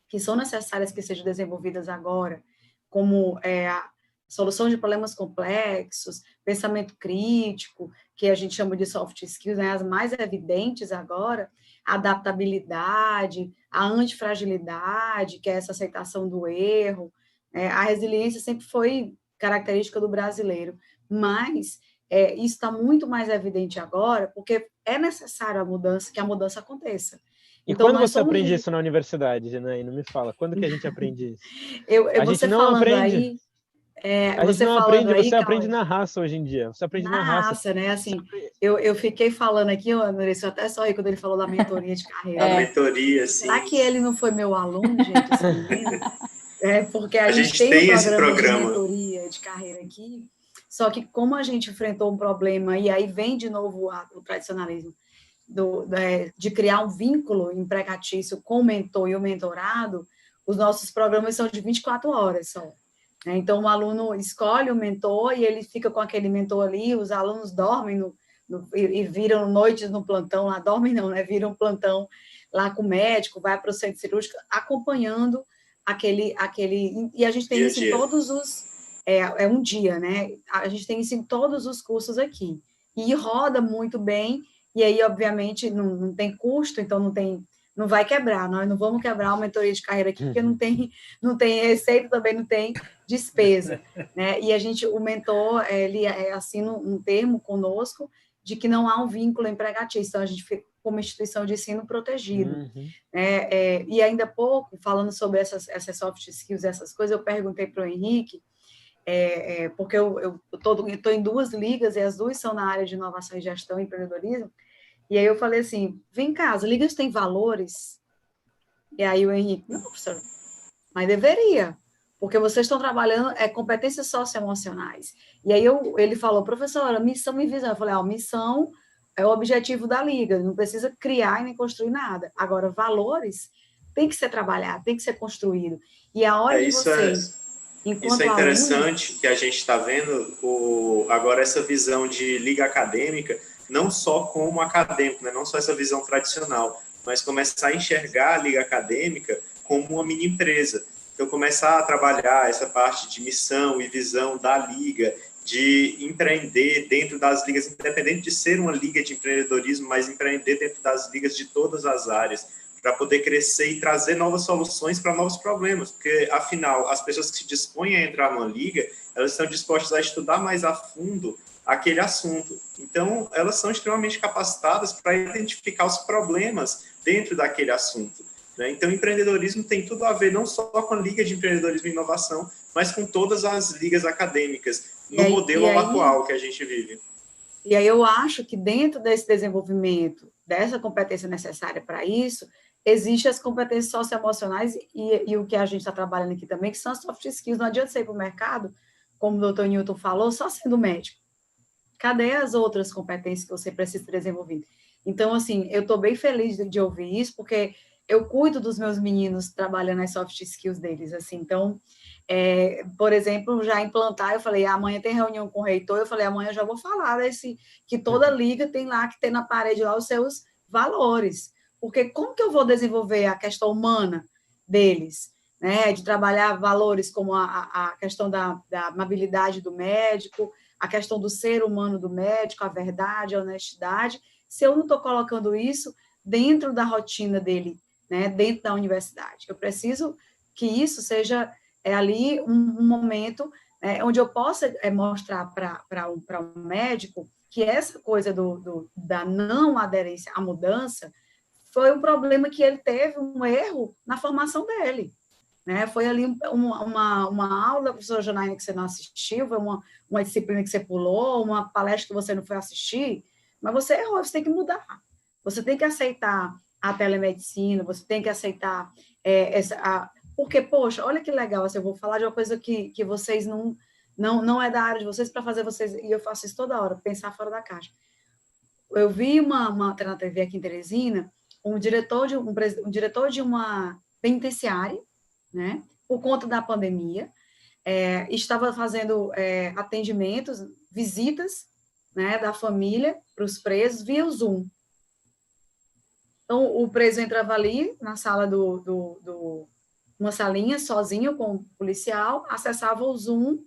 que são necessárias que sejam desenvolvidas agora, como a solução de problemas complexos, pensamento crítico, que a gente chama de soft skills, né, as mais evidentes agora, a adaptabilidade, a antifragilidade, que é essa aceitação do erro, a resiliência sempre foi característica do brasileiro, mas isso está muito mais evidente agora, porque é necessário que a mudança aconteça. E então, quando você aprende isso na universidade, Janaína? Não me fala. Quando que a gente aprende isso? A gente não aprende. A gente não aprende, você aprende na raça hoje em dia. Você aprende na raça, né? Assim, eu fiquei falando aqui, Andressa, eu até sorri quando ele falou da mentoria de carreira. A mentoria, sim. Será que ele não foi meu aluno, gente, esse menino? Porque a gente tem esse programa de mentoria de carreira aqui. Só que como a gente enfrentou um problema, e aí vem de novo o tradicionalismo, de criar um vínculo empregatício com o mentor e o mentorado, os nossos programas são de 24 horas só. Né? Então, o aluno escolhe o mentor e ele fica com aquele mentor ali, os alunos dormem e viram noites no plantão, lá dormem não, né? Viram plantão lá com o médico, vai para o centro cirúrgico, acompanhando aquele... E a gente tem isso em todos os... É um dia, né? A gente tem isso em todos os cursos aqui. E roda muito bem, e aí, obviamente, não tem custo, então não vai quebrar. Nós não vamos quebrar uma mentoria de carreira aqui, porque não tem receita, também não tem despesa. Né? E o mentor, ele assina um termo conosco de que não há um vínculo empregatício. Então, a gente fica como instituição de ensino protegido. Uhum. E ainda há pouco, falando sobre essas soft skills, essas coisas, eu perguntei para o Henrique, porque eu estou em 2 ligas, e as 2 são na área de inovação e gestão e empreendedorismo, e aí eu falei assim, vem cá, as ligas têm valores? E aí o Henrique, não, professor, mas deveria, porque vocês estão trabalhando competências socioemocionais. E aí ele falou, professora, missão e visão. Eu falei, missão é o objetivo da liga, não precisa criar e nem construir nada. Agora, valores tem que ser trabalhado, tem que ser construído. E a hora de vocês... Isso é interessante, que a gente está vendo agora essa visão de liga acadêmica, não só como acadêmico, né? Não só essa visão tradicional, mas começar a enxergar a liga acadêmica como uma mini empresa. Então, começar a trabalhar essa parte de missão e visão da liga, de empreender dentro das ligas, independente de ser uma liga de empreendedorismo, mas empreender dentro das ligas de todas as áreas, para poder crescer e trazer novas soluções para novos problemas, porque, afinal, as pessoas que se dispõem a entrar numa liga, elas estão dispostas a estudar mais a fundo aquele assunto. Então, elas são extremamente capacitadas para identificar os problemas dentro daquele assunto. Né? Então, empreendedorismo tem tudo a ver não só com a Liga de Empreendedorismo e Inovação, mas com todas as ligas acadêmicas, no modelo atual que a gente vive. E aí eu acho que dentro desse desenvolvimento, dessa competência necessária para isso, existem as competências socioemocionais e o que a gente está trabalhando aqui também, que são as soft skills. Não adianta você ir para o mercado, como o doutor Newton falou, só sendo médico. Cadê as outras competências que você precisa ter desenvolvido? Então, assim, eu estou bem feliz de ouvir isso, porque eu cuido dos meus meninos trabalhando as soft skills deles, assim. Então, por exemplo, já implantar, eu falei, amanhã tem reunião com o reitor, eu falei, amanhã eu já vou falar que toda liga tem lá, que tem na parede lá os seus valores. Porque como que eu vou desenvolver a questão humana deles, né? De trabalhar valores como a questão da amabilidade do médico, a questão do ser humano do médico, a verdade, a honestidade, se eu não estou colocando isso dentro da rotina dele, né? Dentro da universidade. Eu preciso que isso seja ali um momento onde eu possa mostrar para um médico que essa coisa da não aderência à mudança foi um problema que ele teve, um erro na formação dele. Né? Foi ali uma aula, professora Janaína, que você não assistiu, foi uma disciplina que você pulou, uma palestra que você não foi assistir, mas você errou, você tem que mudar. Você tem que aceitar a telemedicina, você tem que aceitar porque, poxa, olha que legal, assim, eu vou falar de uma coisa que vocês não é da área de vocês, para fazer vocês, e eu faço isso toda hora, pensar fora da caixa. Eu vi na TV aqui em Teresina, um diretor de uma penitenciária, né, por conta da pandemia, estava fazendo atendimentos, visitas, né, da família para os presos via o Zoom. Então, o preso entrava ali na sala uma salinha, sozinho com o policial, acessava o Zoom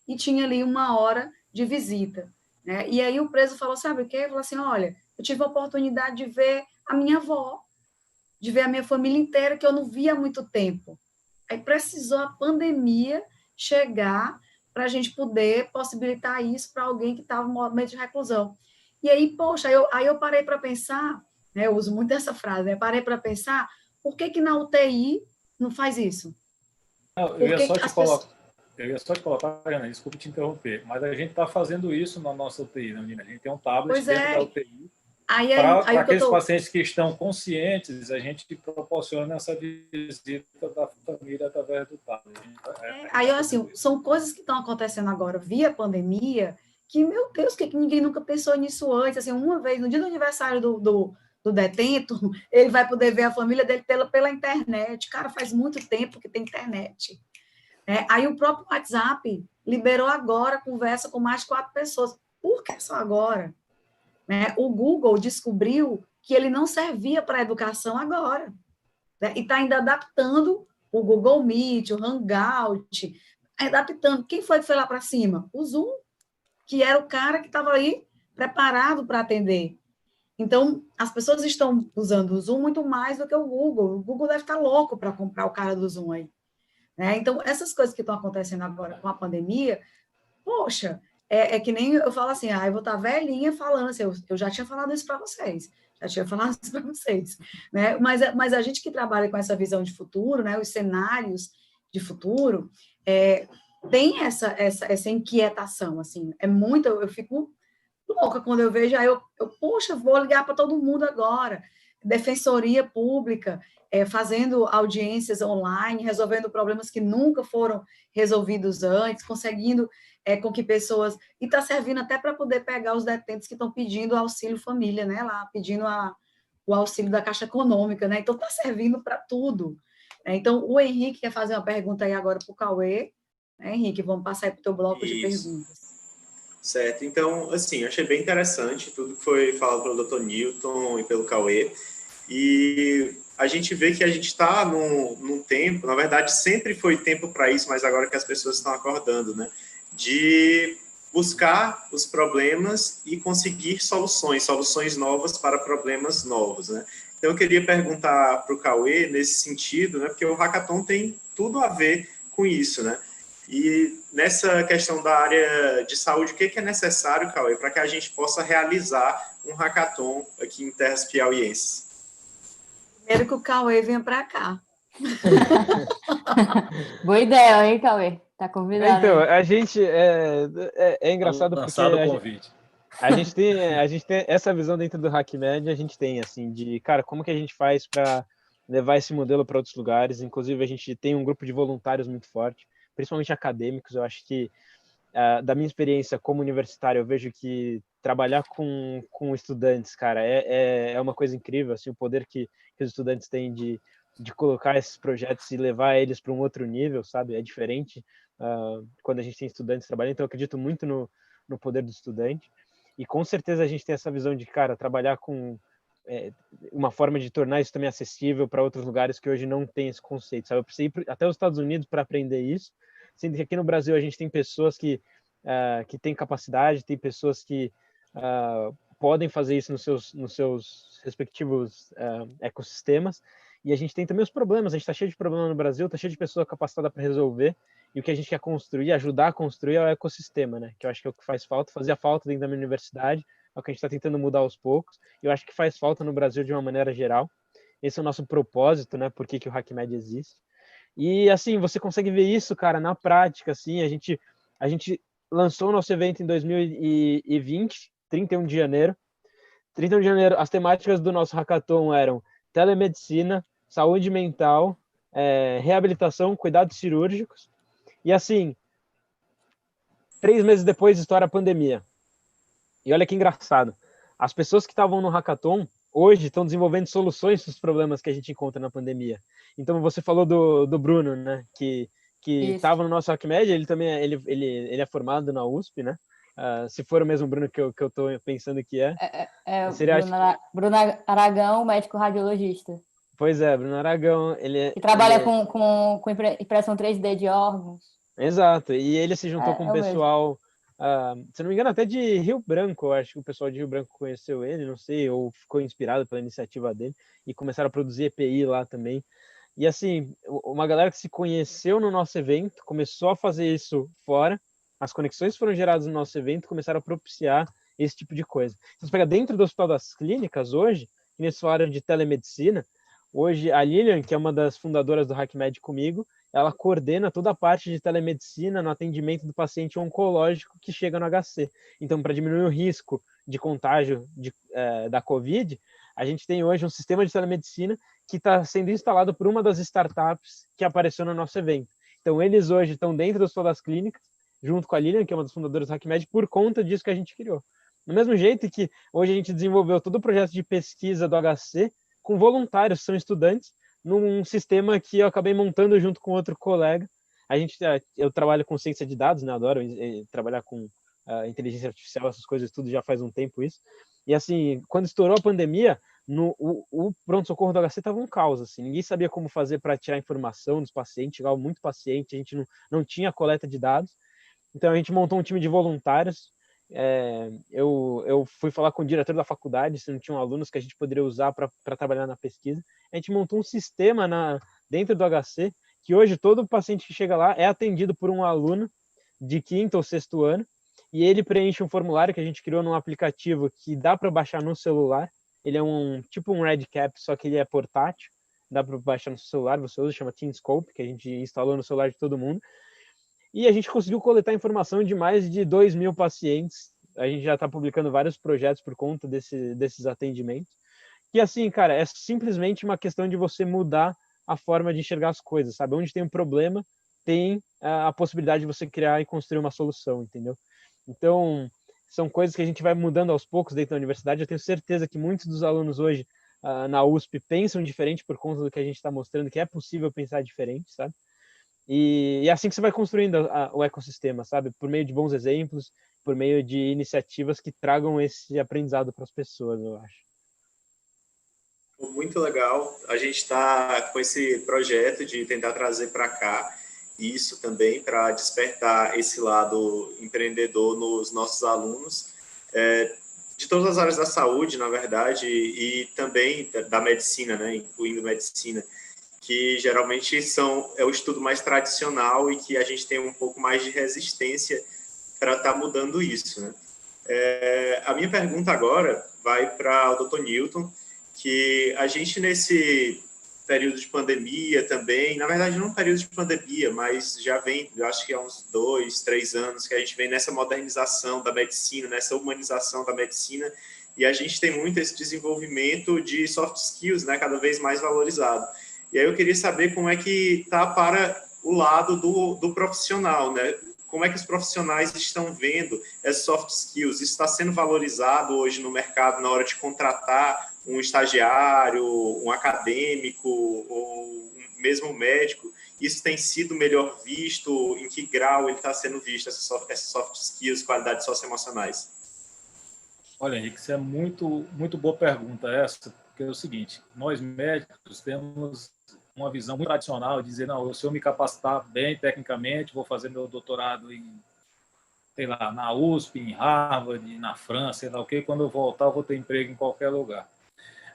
e tinha ali 1 hora de visita. Né? E aí o preso falou, sabe o quê? Ele falou assim, olha, eu tive a oportunidade de ver a minha avó, de ver a minha família inteira, que eu não via há muito tempo. Aí precisou a pandemia chegar para a gente poder possibilitar isso para alguém que estava no momento de reclusão. E aí, poxa, aí eu parei para pensar, né, eu uso muito essa frase, né, parei para pensar, por que na UTI não faz isso? Não, eu ia só te colocar, Ana, desculpe te interromper, mas a gente está fazendo isso na nossa UTI, né, menina? A gente tem um tablet dentro da UTI. Para aí o que eu aqueles tô... pacientes que estão conscientes, a gente proporciona essa visita da família através do TAP. Aí, assim, são coisas que estão acontecendo agora via pandemia, que, meu Deus, que ninguém nunca pensou nisso antes. Assim, uma vez, no dia do aniversário do detento, ele vai poder ver a família dele pela internet. Cara, faz muito tempo que tem internet. Aí o próprio WhatsApp liberou agora a conversa com mais de 4 pessoas. Por que só agora? O Google descobriu que ele não servia para a educação agora. E está ainda adaptando o Google Meet, o Hangout, adaptando. Quem foi que foi lá para cima? O Zoom, que era o cara que estava aí preparado para atender. Então, as pessoas estão usando o Zoom muito mais do que o Google. O Google deve estar louco para comprar o cara do Zoom aí. Então, essas coisas que estão acontecendo agora com a pandemia, poxa, que nem eu falo assim, eu vou estar velhinha falando assim, eu já tinha falado isso para vocês, né? Mas a gente que trabalha com essa visão de futuro, né, os cenários de futuro, tem essa inquietação, assim, muito, eu fico louca quando eu vejo, poxa, vou ligar para todo mundo agora, defensoria pública, fazendo audiências online, resolvendo problemas que nunca foram resolvidos antes, conseguindo com que pessoas... E está servindo até para poder pegar os detentos que estão pedindo auxílio família, né? Lá, pedindo o auxílio da Caixa Econômica, né? Então, está servindo para tudo. Então, o Henrique quer fazer uma pergunta aí agora para o Cauê. Henrique, vamos passar aí para o teu bloco de perguntas. Certo. Então, assim, achei bem interessante tudo que foi falado pelo Dr. Newton e pelo Cauê. E a gente vê que a gente está num tempo, na verdade, sempre foi tempo para isso, mas agora que as pessoas estão acordando, né? De buscar os problemas e conseguir soluções novas para problemas novos, né? Então, eu queria perguntar para o Cauê nesse sentido, né? Porque o Hackathon tem tudo a ver com isso, né? E nessa questão da área de saúde, o que é necessário, Cauê, para que a gente possa realizar um hackathon aqui em terras piauienses? Primeiro que o Cauê venha para cá. Boa ideia, hein, Cauê? Tá convidado. Então, aí. a gente é engraçado porque o convite. A gente tem essa visão dentro do HackMed, a gente tem assim de, cara, como que a gente faz para levar esse modelo para outros lugares? Inclusive a gente tem um grupo de voluntários muito forte, principalmente acadêmicos. Eu acho que da minha experiência como universitário, eu vejo que trabalhar com estudantes, cara, é uma coisa incrível, assim, o poder que os estudantes têm de colocar esses projetos e levar eles para um outro nível, sabe? É diferente quando a gente tem estudantes trabalhando, então eu acredito muito no poder do estudante. E com certeza a gente tem essa visão de, cara, trabalhar com uma forma de tornar isso também acessível para outros lugares que hoje não tem esse conceito, sabe? Eu precisei ir até os Estados Unidos para aprender isso, sendo que aqui no Brasil a gente tem pessoas que têm capacidade, tem pessoas que podem fazer isso nos seus respectivos ecossistemas, e a gente tem também os problemas, a gente está cheio de problemas no Brasil, está cheio de pessoas capacitadas para resolver, e o que a gente quer construir, ajudar a construir é o ecossistema, né? Que eu acho que é o que faz falta, fazia falta dentro da minha universidade, é o que a gente está tentando mudar aos poucos, e eu acho que faz falta no Brasil de uma maneira geral. Esse é o nosso propósito, né? Por que o HackMed existe. E, assim, você consegue ver isso, cara, na prática, assim, a gente lançou o nosso evento em 2020, 31 de janeiro. 31 de janeiro, as temáticas do nosso hackathon eram telemedicina, saúde mental, reabilitação, cuidados cirúrgicos. E assim, 3 meses depois estoura a pandemia. E olha que engraçado. As pessoas que estavam no hackathon hoje estão desenvolvendo soluções para os problemas que a gente encontra na pandemia. Então você falou do Bruno, né? Que estava no nosso HackMed, ele também ele é formado na USP, né? Se for o mesmo Bruno que eu estou pensando que é. Seria, Bruno Aragão, médico radiologista. Pois é, Bruno Aragão, que trabalha com impressão 3D de órgãos. Exato, e ele se juntou com o pessoal, se não me engano, até de Rio Branco, eu acho que o pessoal de Rio Branco conheceu ele, não sei, ou ficou inspirado pela iniciativa dele, e começaram a produzir EPI lá também. E assim, uma galera que se conheceu no nosso evento, começou a fazer isso fora, as conexões foram geradas no nosso evento, começaram a propiciar esse tipo de coisa. Se você pega dentro do Hospital das Clínicas hoje, que nesse área de telemedicina, hoje a Lilian, que é uma das fundadoras do HackMed comigo, ela coordena toda a parte de telemedicina no atendimento do paciente oncológico que chega no HC. Então, para diminuir o risco de contágio da Covid, a gente tem hoje um sistema de telemedicina que está sendo instalado por uma das startups que apareceu no nosso evento. Então, eles hoje estão dentro das suas clínicas, junto com a Lilian, que é uma das fundadoras do HackMed, por conta disso que a gente criou. Do mesmo jeito que hoje a gente desenvolveu todo o projeto de pesquisa do HC com voluntários, são estudantes, num sistema que eu acabei montando junto com outro colega. Eu trabalho com ciência de dados, né? Adoro trabalhar com inteligência artificial, essas coisas, tudo já faz um tempo isso. E assim, quando estourou a pandemia, o pronto-socorro do HC estava um caos, assim, ninguém sabia como fazer para tirar informação dos pacientes, chegava muito paciente, a gente não tinha coleta de dados, então a gente montou um time de voluntários. Eu fui falar com o diretor da faculdade se não tinham alunos que a gente poderia usar para trabalhar na pesquisa. A gente montou um sistema dentro do HC, que hoje todo paciente que chega lá é atendido por um aluno de 5º ou 6º ano, e ele preenche um formulário que a gente criou num aplicativo que dá para baixar no celular. Ele é tipo um RedCap, só que ele é portátil, dá para baixar no seu celular, você usa, chama TeamScope, que a gente instalou no celular de todo mundo. E a gente conseguiu coletar informação de mais de 2.000 pacientes. A gente já está publicando vários projetos por conta desses atendimentos. E assim, cara, é simplesmente uma questão de você mudar a forma de enxergar as coisas, sabe? Onde tem um problema, tem a possibilidade de você criar e construir uma solução, entendeu? Então, são coisas que a gente vai mudando aos poucos dentro da universidade. Eu tenho certeza que muitos dos alunos hoje na USP pensam diferente por conta do que a gente está mostrando, que é possível pensar diferente, sabe? E é assim que você vai construindo o ecossistema, sabe? Por meio de bons exemplos, por meio de iniciativas que tragam esse aprendizado para as pessoas, eu acho. Muito legal. A gente está com esse projeto de tentar trazer para cá isso também, para despertar esse lado empreendedor nos nossos alunos, de todas as áreas da saúde, na verdade, e também da medicina, né? Incluindo medicina, que geralmente é o estudo mais tradicional e que a gente tem um pouco mais de resistência para estar mudando isso, né? A minha pergunta agora vai para o Dr. Newton, que a gente nesse período de pandemia também, na verdade não período de pandemia, mas já vem, eu acho que há uns 2, 3 anos que a gente vem nessa modernização da medicina, nessa humanização da medicina, e a gente tem muito esse desenvolvimento de soft skills, né, cada vez mais valorizado. E aí eu queria saber como é que está para o lado do profissional, né? Como é que os profissionais estão vendo essas soft skills? Isso está sendo valorizado hoje no mercado na hora de contratar um estagiário, um acadêmico ou mesmo um médico? Isso tem sido melhor visto? Em que grau ele está sendo visto, essas soft skills, qualidades socioemocionais? Olha, Henrique, isso é muito boa pergunta essa, porque é o seguinte, nós médicos temos uma visão muito tradicional de dizer, não, se eu me capacitar bem tecnicamente, vou fazer meu doutorado sei lá, na USP, em Harvard, na França, sei lá o quê, quando eu voltar eu vou ter emprego em qualquer lugar.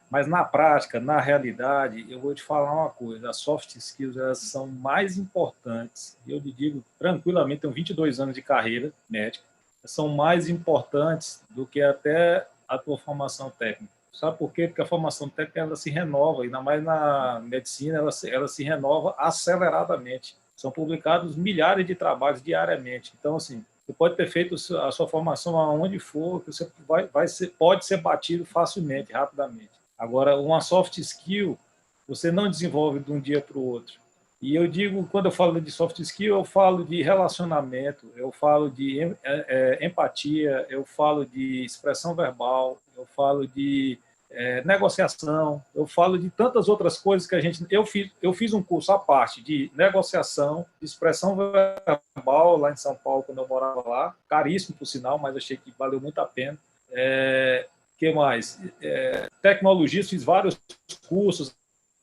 Mas na prática, na realidade, eu vou te falar uma coisa, as soft skills elas são mais importantes, e eu lhe digo tranquilamente, tenho 22 anos de carreira médica, são mais importantes do que até a tua formação técnica. Sabe por quê? Porque a formação técnica ela se renova, ainda mais na medicina, ela se renova aceleradamente. São publicados milhares de trabalhos diariamente. Então, assim, você pode ter feito a sua formação aonde for, que você pode ser batido facilmente, rapidamente. Agora, uma soft skill, você não desenvolve de um dia para o outro. E eu digo, quando eu falo de soft skill, eu falo de relacionamento, eu falo de empatia, eu falo de expressão verbal, eu falo de negociação, eu falo de tantas outras coisas que a gente... Eu fiz um curso à parte de negociação, de expressão verbal lá em São Paulo, quando eu morava lá, caríssimo por sinal, mas achei que valeu muito a pena. Que mais? Tecnologias, fiz vários cursos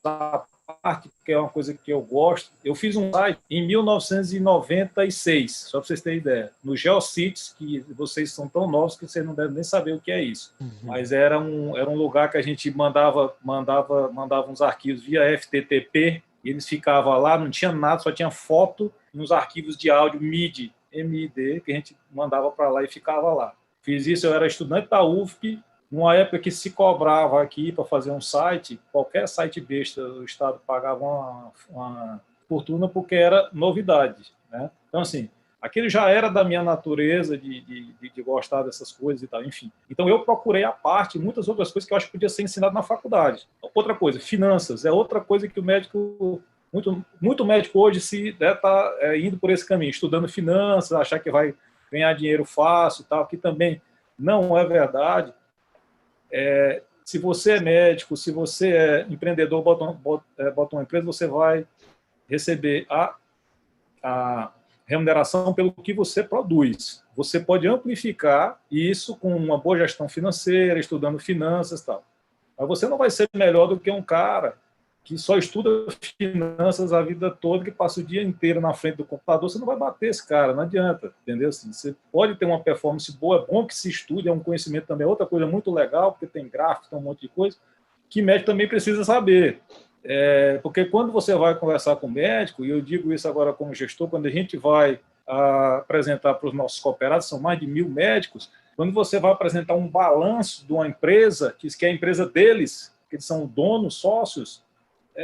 à parte, que é uma coisa que eu gosto. Eu fiz um site em 1996, só para vocês terem ideia, no GeoCities, que vocês são tão novos que vocês não devem nem saber o que é isso. Mas era um lugar que a gente mandava uns arquivos via FTTP, e eles ficavam lá, não tinha nada, só tinha foto e uns arquivos de áudio MIDI, que a gente mandava para lá e ficava lá. Fiz isso, eu era estudante da UFP, numa época que se cobrava aqui para fazer um site, qualquer site besta, o Estado pagava uma fortuna porque era novidade, né? Então, assim, Aquele já era da minha natureza de gostar dessas coisas e tal, enfim. Então, eu procurei à parte muitas outras coisas que eu acho que podia ser ensinado na faculdade. Outra coisa, finanças, é outra coisa que o médico, muito médico hoje está indo por esse caminho, estudando finanças, achar que vai ganhar dinheiro fácil e tal, que também não é verdade. Se você é médico, se você é empreendedor, bota uma empresa, você vai receber a remuneração pelo que você produz. Você pode amplificar isso com uma boa gestão financeira, estudando finanças e tal. Mas você não vai ser melhor do que um cara que só estuda finanças a vida toda, que passa o dia inteiro na frente do computador. Você não vai bater esse cara, não adianta, entendeu? Assim, você pode ter uma performance boa, é bom que se estude, é um conhecimento também, outra coisa muito legal, porque tem gráfico, tem um monte de coisa, que médico também precisa saber. Porque quando você vai conversar com o médico, e eu digo isso agora como gestor, quando a gente vai apresentar para os nossos cooperados, são mais de 1.000 médicos, quando você vai apresentar um balanço de uma empresa, que é a empresa deles, que eles são donos, sócios,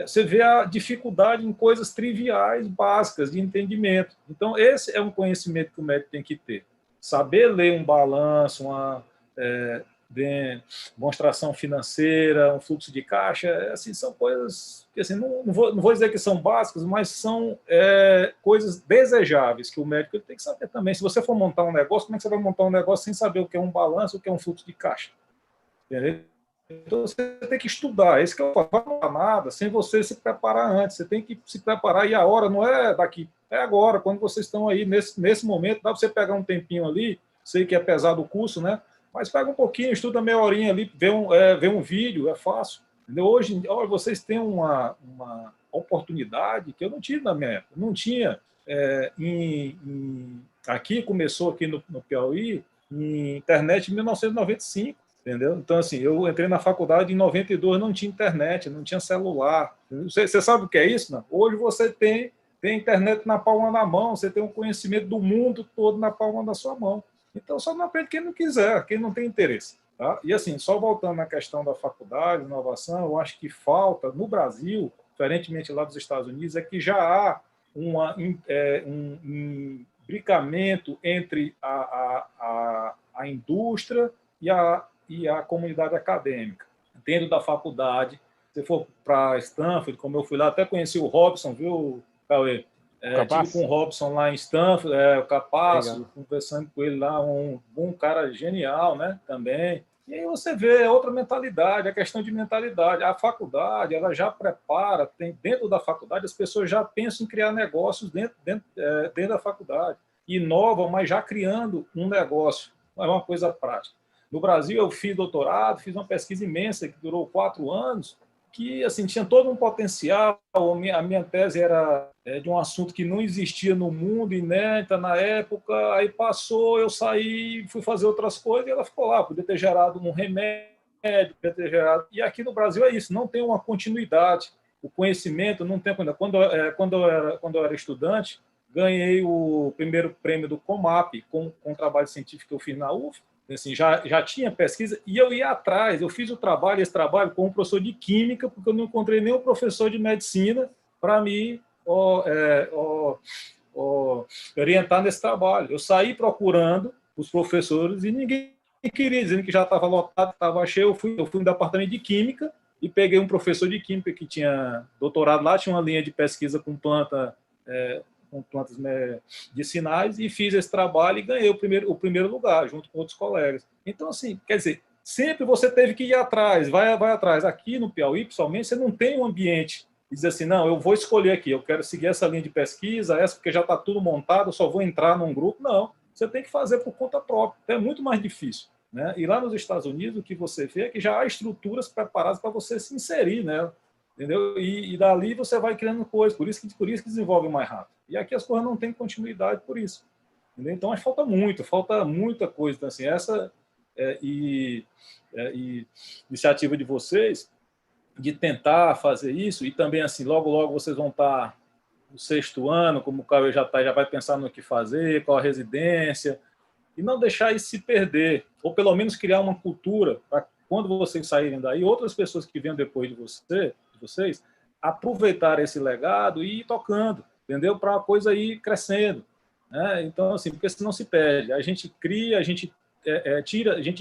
você vê a dificuldade em coisas triviais, básicas, de entendimento. Então, esse é um conhecimento que o médico tem que ter. Saber ler um balanço, uma demonstração financeira, um fluxo de caixa, assim, são coisas que assim, não vou dizer que são básicas, mas são coisas desejáveis que o médico tem que saber também. Se você for montar um negócio, como é que você vai montar um negócio sem saber o que é um balanço, o que é um fluxo de caixa? Entendeu? Então, você tem que estudar. Esse que eu falo, não é nada sem você se preparar antes. Você tem que se preparar, e a hora não é daqui, é agora, quando vocês estão aí, nesse momento, dá para você pegar um tempinho ali, sei que é pesado o curso, né? Mas pega um pouquinho, estuda meia horinha ali, vê um vídeo, é fácil. Entendeu? Hoje, vocês têm uma oportunidade que eu não tive na minha época. Não tinha. Aqui começou, aqui no Piauí, em internet em 1995. Entendeu? Então, assim, eu entrei na faculdade em 92, não tinha internet, não tinha celular. Você sabe o que é isso? Não? Hoje você tem internet na palma da mão, você tem um conhecimento do mundo todo na palma da sua mão. Então, só não aprende quem não quiser, quem não tem interesse. Tá? E, assim, só voltando na questão da faculdade, inovação, eu acho que falta, no Brasil, diferentemente lá dos Estados Unidos, é que já há um imbricamento entre a indústria e a comunidade acadêmica. Dentro da faculdade, se for para Stanford, como eu fui lá, até conheci o Robson, viu, Cauê? Estive com o Robson lá em Stanford, o Capasso, conversando com ele lá, um bom cara genial, né, também. E aí você vê outra mentalidade, a questão de mentalidade. A faculdade, ela já prepara, dentro da faculdade, as pessoas já pensam em criar negócios dentro da faculdade. Inovam, mas já criando um negócio. Não é uma coisa prática. No Brasil, eu fiz doutorado, fiz uma pesquisa imensa que durou 4 anos, que assim, tinha todo um potencial. A minha tese era de um assunto que não existia no mundo, inédita na época. Aí passou, eu saí, fui fazer outras coisas e ela ficou lá. Podia ter gerado um remédio, podia ter gerado... E aqui no Brasil é isso, não tem uma continuidade. O conhecimento não tem... Quando eu era estudante, ganhei o primeiro prêmio do COMAP, com um trabalho científico que eu fiz na UF. Assim, já tinha pesquisa, e eu ia atrás, eu fiz esse trabalho com um professor de química, porque eu não encontrei nenhum professor de medicina para me orientar nesse trabalho. Eu saí procurando os professores e ninguém queria, dizendo que já estava lotado, estava cheio. Eu fui no departamento de química e peguei um professor de química que tinha doutorado lá, tinha uma linha de pesquisa com plantas medicinais, e fiz esse trabalho e ganhei o primeiro lugar, junto com outros colegas. Então, assim, quer dizer, sempre você teve que ir atrás, vai atrás. Aqui no Piauí, principalmente, você não tem um ambiente e dizer assim, não, eu vou escolher aqui, eu quero seguir essa linha de pesquisa, essa porque já está tudo montado, eu só vou entrar num grupo. Não, você tem que fazer por conta própria, então é muito mais difícil. Né? E lá nos Estados Unidos, o que você vê é que já há estruturas preparadas para você se inserir, né? Entendeu? E dali você vai criando coisas, por isso que desenvolve mais rápido. E aqui as coisas não têm continuidade por isso. Entendeu? Então, falta muita coisa. Então, assim, essa iniciativa de vocês de tentar fazer isso, e também, assim, logo vocês vão estar no 6º ano, como o Cauê já vai pensar no que fazer, qual a residência, e não deixar isso se perder, ou pelo menos criar uma cultura para quando vocês saírem daí, outras pessoas que venham depois de vocês aproveitar esse legado e ir tocando, entendeu? Para a coisa ir crescendo. né? Então, assim, porque senão se perde. A gente cria, a gente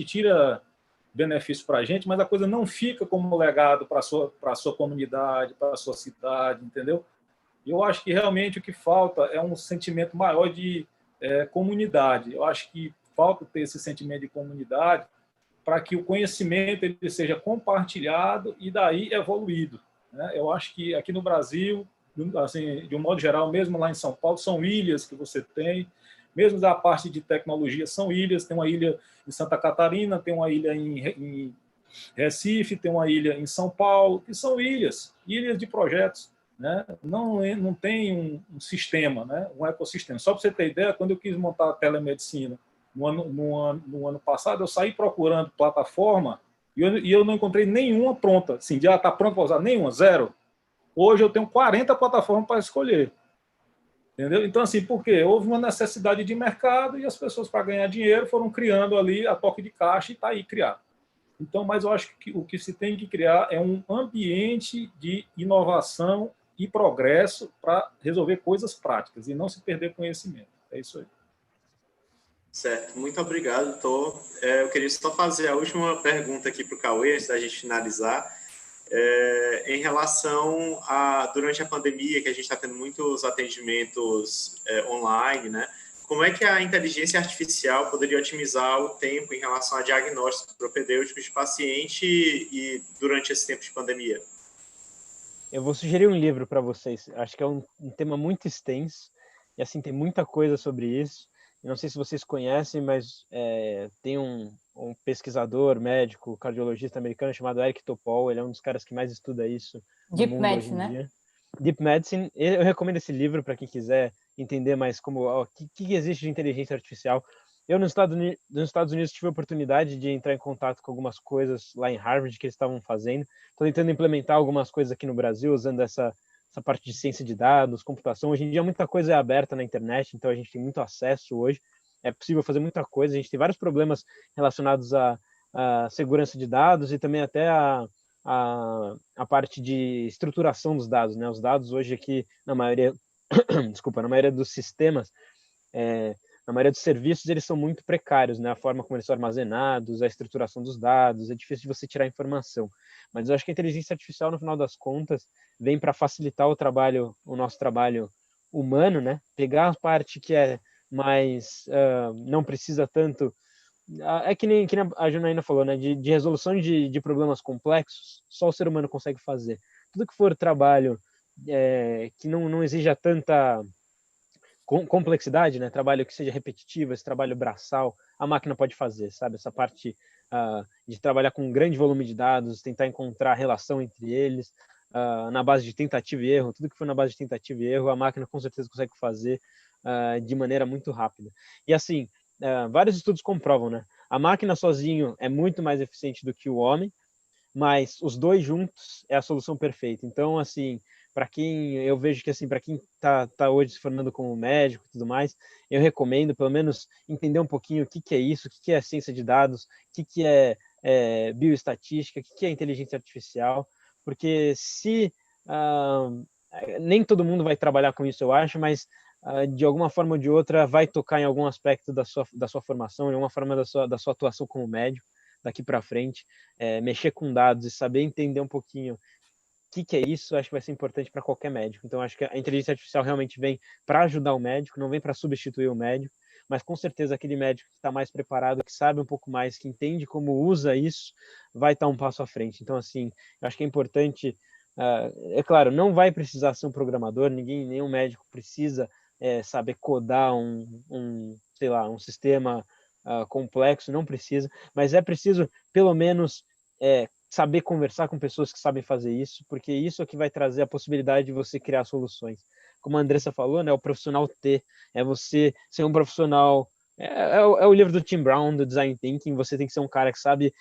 tira benefício para a gente, mas a coisa não fica como legado para a sua comunidade, para a sua cidade, entendeu? E eu acho que realmente o que falta é um sentimento maior de comunidade. Eu acho que falta ter esse sentimento de comunidade para que o conhecimento ele seja compartilhado e daí evoluído, né? Eu acho que aqui no Brasil, assim, de um modo geral, mesmo lá em São Paulo, são ilhas que você tem, mesmo da parte de tecnologia, são ilhas. Tem uma ilha em Santa Catarina, tem uma ilha em Recife, tem uma ilha em São Paulo, que são ilhas de projetos, né? Não tem um sistema, né? Um ecossistema. Só para você ter ideia, quando eu quis montar a telemedicina no ano passado, eu saí procurando plataforma e eu não encontrei nenhuma pronta. Assim, já está pronto para usar? Nenhuma, zero. Hoje eu tenho 40 plataformas para escolher. Entendeu? Então, assim, por quê? Houve uma necessidade de mercado e as pessoas, para ganhar dinheiro, foram criando ali a toque de caixa e está aí criado. Então, mas eu acho que o que se tem que criar é um ambiente de inovação e progresso para resolver coisas práticas e não se perder conhecimento. É isso aí. Certo, muito obrigado, doutor. Eu queria só fazer a última pergunta aqui para o Cauê, antes da gente finalizar. Em relação durante a pandemia, que a gente está tendo muitos atendimentos online, né? Como é que a inteligência artificial poderia otimizar o tempo em relação a diagnósticos propedêuticos de paciente e durante esse tempo de pandemia? Eu vou sugerir um livro para vocês. Acho que é um tema muito extenso e assim tem muita coisa sobre isso. Eu não sei se vocês conhecem, mas tem um pesquisador, médico, cardiologista americano chamado Eric Topol. Ele é um dos caras que mais estuda isso no Deep mundo hoje Medicine, em né? dia. Deep Medicine. Eu recomendo esse livro para quem quiser entender mais o que existe de inteligência artificial. Eu, nos Estados Unidos, tive a oportunidade de entrar em contato com algumas coisas lá em Harvard que eles estavam fazendo. Estou tentando implementar algumas coisas aqui no Brasil, usando essa parte de ciência de dados, computação. Hoje em dia, muita coisa é aberta na internet, então a gente tem muito acesso hoje. É possível fazer muita coisa. A gente tem vários problemas relacionados à segurança de dados e também até a parte de estruturação dos dados, né? Os dados hoje aqui, na maioria, desculpa, na maioria dos sistemas, na maioria dos serviços, eles são muito precários, né? A forma como eles são armazenados, a estruturação dos dados, é difícil de você tirar informação. Mas eu acho que a inteligência artificial, no final das contas, vem para facilitar o nosso trabalho humano, né? Pegar a parte que é mais, não precisa tanto, é que nem a Janaína falou, né? De resolução de problemas complexos, só o ser humano consegue fazer. Tudo que for trabalho que não exija tanta complexidade, né? Trabalho que seja repetitivo, esse trabalho braçal, a máquina pode fazer, sabe? Essa parte de trabalhar com um grande volume de dados, tentar encontrar relação entre eles, na base de tentativa e erro, tudo que for na base de tentativa e erro, a máquina com certeza consegue fazer de maneira muito rápida. E assim, vários estudos comprovam, né? A máquina sozinho é muito mais eficiente do que o homem, mas os dois juntos é a solução perfeita. Então, assim, para quem eu vejo que assim, para quem tá hoje se formando como médico e tudo mais, eu recomendo pelo menos entender um pouquinho o que é isso, o que é ciência de dados, o que é bioestatística, o que é inteligência artificial, porque se nem todo mundo vai trabalhar com isso, eu acho, mas de alguma forma ou de outra vai tocar em algum aspecto da sua formação, em alguma forma da sua atuação como médico daqui para frente, mexer com dados e saber entender um pouquinho o que é isso, acho que vai ser importante para qualquer médico. Então, acho que a inteligência artificial realmente vem para ajudar o médico, não vem para substituir o médico, mas com certeza aquele médico que está mais preparado, que sabe um pouco mais, que entende como usa isso, vai estar um passo à frente. Então, assim, eu acho que é importante, é claro, não vai precisar ser um programador, nenhum médico precisa saber codar sei lá, um sistema complexo, não precisa, mas é preciso, pelo menos, saber conversar com pessoas que sabem fazer isso, porque isso é que vai trazer a possibilidade de você criar soluções. Como a Andressa falou, né, o profissional T, é você ser um profissional, é o livro do Tim Brown, do Design Thinking, você tem que ser um cara que sabe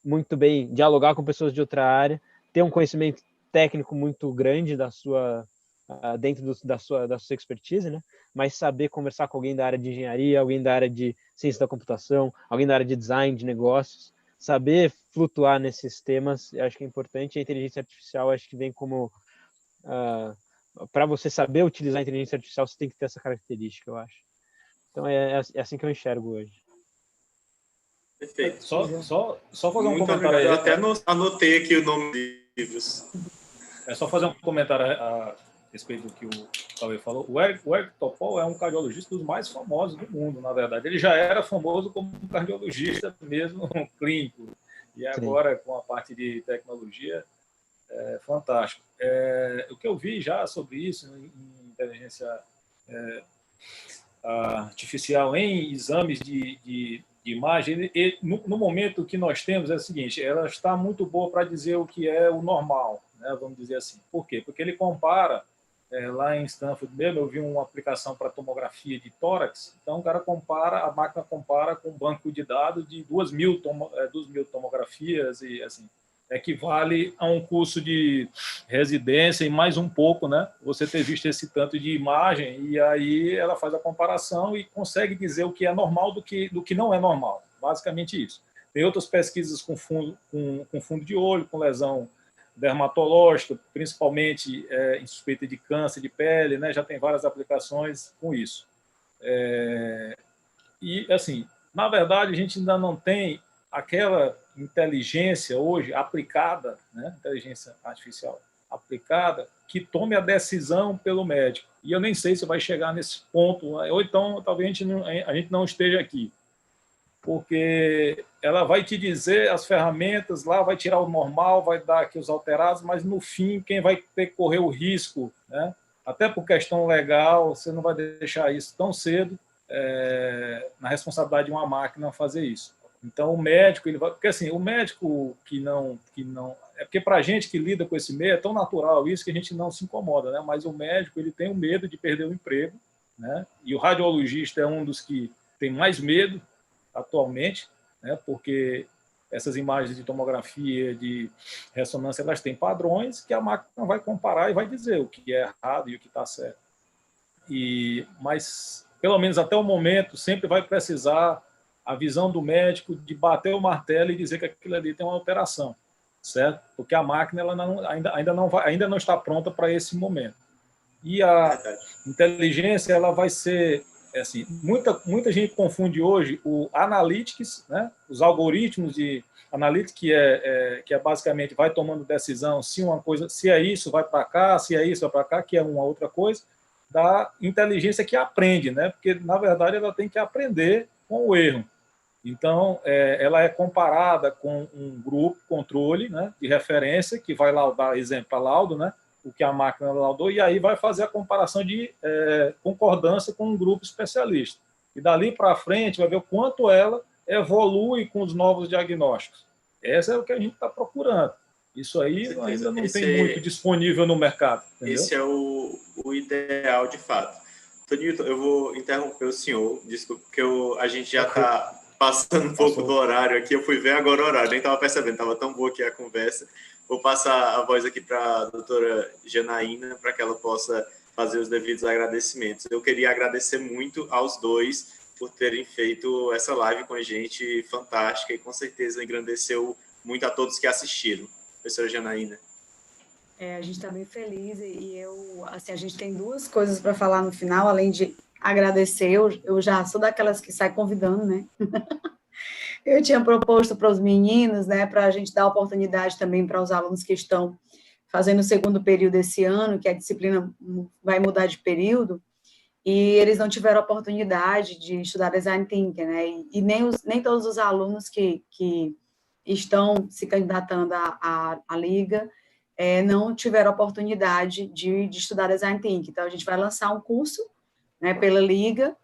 muito bem dialogar com pessoas de outra área, ter um conhecimento técnico muito grande dentro da sua expertise, né? Mas saber conversar com alguém da área de engenharia, alguém da área de ciência da computação, alguém da área de design, de negócios, saber flutuar nesses temas, eu acho que é importante. A inteligência artificial acho que vem como para você saber utilizar a inteligência artificial, você tem que ter essa característica, eu acho. Então, é assim que eu enxergo hoje. Perfeito. Só fazer um Muito comentário obrigado. aí. Eu até anotei aqui o nome dos livros. É só fazer um comentário a respeito do que o Cauê falou. O Eric Topol é um cardiologista dos mais famosos do mundo, na verdade. Ele já era famoso como um cardiologista mesmo clínico. E agora, com a parte de tecnologia, é fantástico. O que eu vi já sobre isso em inteligência artificial em exames de imagem, no momento que nós temos é o seguinte, ela está muito boa para dizer o que é o normal, né, vamos dizer assim. Por quê? Porque ele compara, lá em Stanford mesmo, eu vi uma aplicação para tomografia de tórax, então o cara compara, a máquina compara com um banco de dados de 2.000 tomografias, e assim, equivale a um curso de residência e mais um pouco, né? Você ter visto esse tanto de imagem, e aí ela faz a comparação e consegue dizer o que é normal do que não é normal. Basicamente isso. Tem outras pesquisas com fundo de olho, com lesão dermatológica, principalmente em suspeita de câncer de pele, né? Já tem várias aplicações com isso. E, assim, na verdade, a gente ainda não tem aquela inteligência hoje aplicada, né? Inteligência artificial aplicada, que tome a decisão pelo médico. E eu nem sei se vai chegar nesse ponto, ou então talvez a gente não esteja aqui, porque ela vai te dizer as ferramentas, lá vai tirar o normal, vai dar aqui os alterados, mas no fim quem vai ter que correr o risco, né? Até por questão legal, você não vai deixar isso tão cedo na responsabilidade de uma máquina fazer isso. Então, o médico, ele vai... Porque, assim, o médico que não... É porque, para a gente que lida com esse meio, é tão natural isso que a gente não se incomoda, né? Mas o médico, ele tem o medo de perder o emprego, né? E o radiologista é um dos que tem mais medo atualmente, né? Porque essas imagens de tomografia, de ressonância, elas têm padrões que a máquina vai comparar e vai dizer o que é errado e o que está certo. Mas, pelo menos até o momento, sempre vai precisar a visão do médico de bater o martelo e dizer que aquilo ali tem uma alteração, certo? Porque a máquina ela ainda não está pronta para esse momento. E a inteligência ela vai ser, assim, muita gente confunde hoje o analytics, né? Os algoritmos de analytics, que é basicamente vai tomando decisão se é isso, vai para cá, se é isso, vai para cá, que é uma outra coisa, da inteligência que aprende, né? Porque, na verdade, ela tem que aprender com o erro. Então, ela é comparada com um grupo controle, né, de referência, que vai laudar, exemplo, para laudo, né, o que a máquina laudou, e aí vai fazer a comparação de concordância com um grupo especialista. E dali para frente vai ver o quanto ela evolui com os novos diagnósticos. Esse é o que a gente está procurando. Isso aí ainda não tem muito disponível no mercado. Entendeu? Esse é o ideal, de fato. Tonilton, eu vou interromper o senhor, desculpa, porque a gente já está passando um pouco do horário aqui. Eu fui ver agora o horário, nem estava percebendo, estava tão boa aqui a conversa. Vou passar a voz aqui para a doutora Janaína, para que ela possa fazer os devidos agradecimentos. Eu queria agradecer muito aos dois por terem feito essa live com a gente, fantástica, e com certeza engrandeceu muito a todos que assistiram. Professora Janaína. A gente está bem feliz e assim, a gente tem duas coisas para falar no final, além de agradecer. Eu já sou daquelas que sai convidando, né? Eu tinha proposto para os meninos, né, para a gente dar oportunidade também para os alunos que estão fazendo o segundo período esse ano, que a disciplina vai mudar de período, e eles não tiveram oportunidade de estudar Design Thinking, né? E nem todos os alunos que estão se candidatando à Liga não tiveram oportunidade de estudar Design Thinking. Então, a gente vai lançar um curso, né, pela Liga.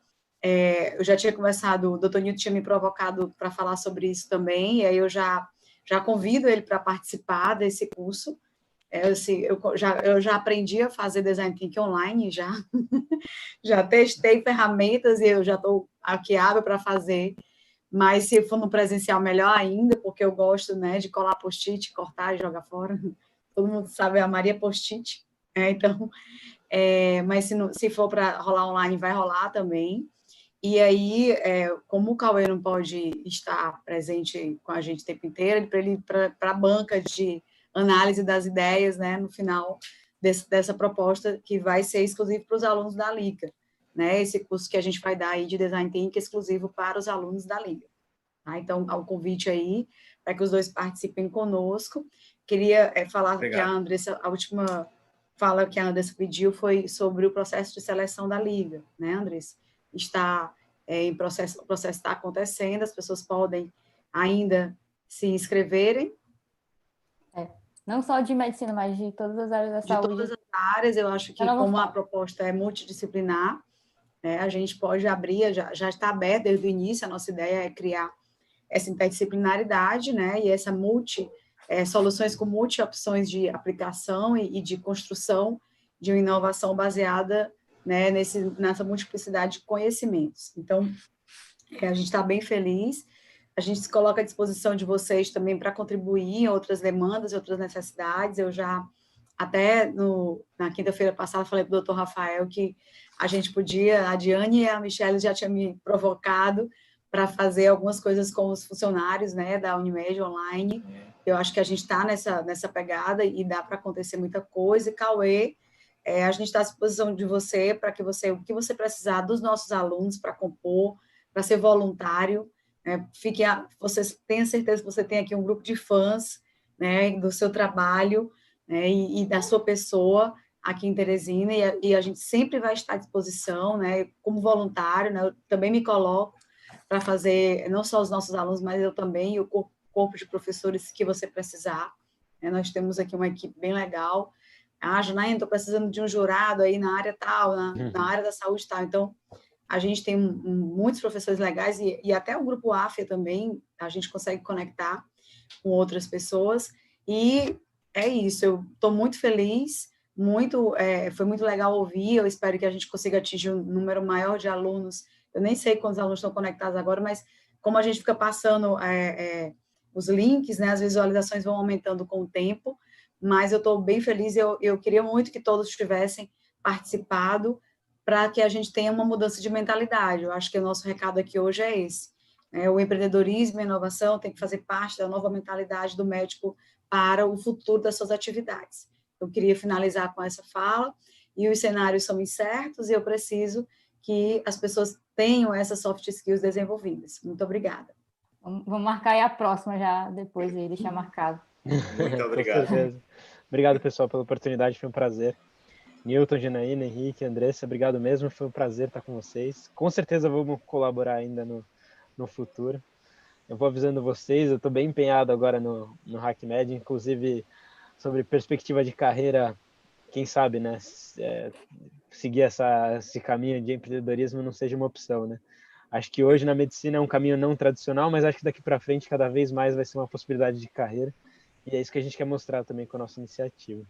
Eu já tinha conversado, o Dr. Newton tinha me provocado para falar sobre isso também, e aí eu já convido ele para participar desse curso. Eu já aprendi a fazer Design Thinking online, já testei ferramentas e eu já estou aqui hábil para fazer, mas se for no presencial, melhor ainda, porque eu gosto, né, de colar post-it, cortar e jogar fora. Todo mundo sabe, a Maria Post-it. Então, mas se for para rolar online, vai rolar também. E aí, como o Cauê não pode estar presente com a gente o tempo inteiro, para ele ir para a banca de análise das ideias, né, no final dessa proposta que vai ser exclusivo para os alunos da Liga, né? Esse curso que a gente vai dar aí de Design Thinking exclusivo para os alunos da Liga. Tá? Então, há um convite aí para que os dois participem conosco. Queria falar que a Andressa, a última fala que a Andressa pediu foi sobre o processo de seleção da Liga, né, Andressa? Está em processo, o processo está acontecendo, as pessoas podem ainda se inscreverem. Não só de medicina, mas de todas as áreas da saúde. De todas as áreas, eu acho que como a proposta é multidisciplinar, a gente pode abrir, já está aberto desde o início, a nossa ideia é criar essa interdisciplinaridade, né, e essa soluções com multi-opções de aplicação e de construção de uma inovação baseada, né, nessa multiplicidade de conhecimentos. Então, a gente está bem feliz, a gente se coloca à disposição de vocês também para contribuir em outras demandas e outras necessidades. Eu já, até na quinta-feira passada, falei para o doutor Rafael que a gente podia, a Diane e a Michelle já tinham me provocado para fazer algumas coisas com os funcionários, né, da Unimed online. Eu acho que a gente está nessa pegada e dá para acontecer muita coisa. E, Cauê, a gente está à disposição de você para que o que você precisar dos nossos alunos para compor, para ser voluntário, você tenha certeza que você tem aqui um grupo de fãs, né, do seu trabalho, né, e da sua pessoa aqui em Teresina, e a gente sempre vai estar à disposição, né, como voluntário, né, eu também me coloco para fazer, não só os nossos alunos, mas eu também, e o corpo de professores que você precisar, né, nós temos aqui uma equipe bem legal. Janaína, estou precisando de um jurado aí na área tal, na área da saúde tal, então a gente tem muitos professores legais e até o grupo AFIA também, a gente consegue conectar com outras pessoas, e é isso, eu estou muito feliz, foi muito legal ouvir, eu espero que a gente consiga atingir um número maior de alunos, eu nem sei quantos alunos estão conectados agora, mas como a gente fica passando os links, né, as visualizações vão aumentando com o tempo, mas eu estou bem feliz, eu queria muito que todos tivessem participado, para que a gente tenha uma mudança de mentalidade. Eu acho que o nosso recado aqui hoje é esse. O empreendedorismo e a inovação tem que fazer parte da nova mentalidade do médico para o futuro das suas atividades. Eu queria finalizar com essa fala, e os cenários são incertos, e eu preciso que as pessoas tenham essas soft skills desenvolvidas. Muito obrigada. Vamos marcar aí a próxima já, depois aí, deixar marcado. Muito obrigado. Com certeza. Obrigado, pessoal, pela oportunidade, foi um prazer. Newton, Janaína, Henrique, Andressa, obrigado mesmo, foi um prazer estar com vocês. Com certeza vamos colaborar ainda no futuro. Eu vou avisando vocês, eu estou bem empenhado agora no HackMed, inclusive sobre perspectiva de carreira, quem sabe, né, seguir esse caminho de empreendedorismo não seja uma opção, né. Acho que hoje na medicina é um caminho não tradicional, mas acho que daqui para frente cada vez mais vai ser uma possibilidade de carreira, e é isso que a gente quer mostrar também com a nossa iniciativa.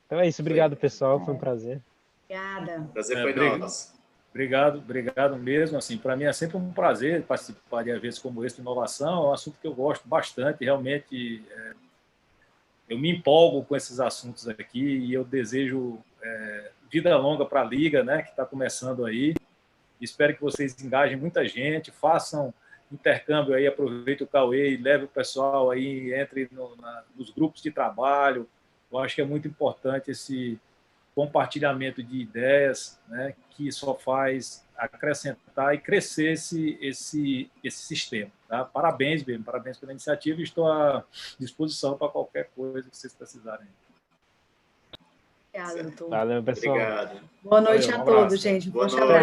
Então é isso, obrigado pessoal, foi um prazer. Obrigada. Prazer foi nosso. Obrigado mesmo. Assim, para mim é sempre um prazer participar de eventos como esse de inovação, é um assunto que eu gosto bastante, realmente eu me empolgo com esses assuntos aqui e eu desejo vida longa para a Liga, né, que está começando aí. Espero que vocês engajem muita gente, façam intercâmbio aí, aproveite o Cauê e leve o pessoal aí, entre nos grupos de trabalho. Eu acho que é muito importante esse compartilhamento de ideias, né, que só faz acrescentar e crescer esse sistema. Tá? Parabéns mesmo, parabéns pela iniciativa e estou à disposição para qualquer coisa que vocês precisarem. Obrigada, doutor. Valeu, pessoal. Obrigado. Boa noite a todos, gente. Boa Forte noite. abraço.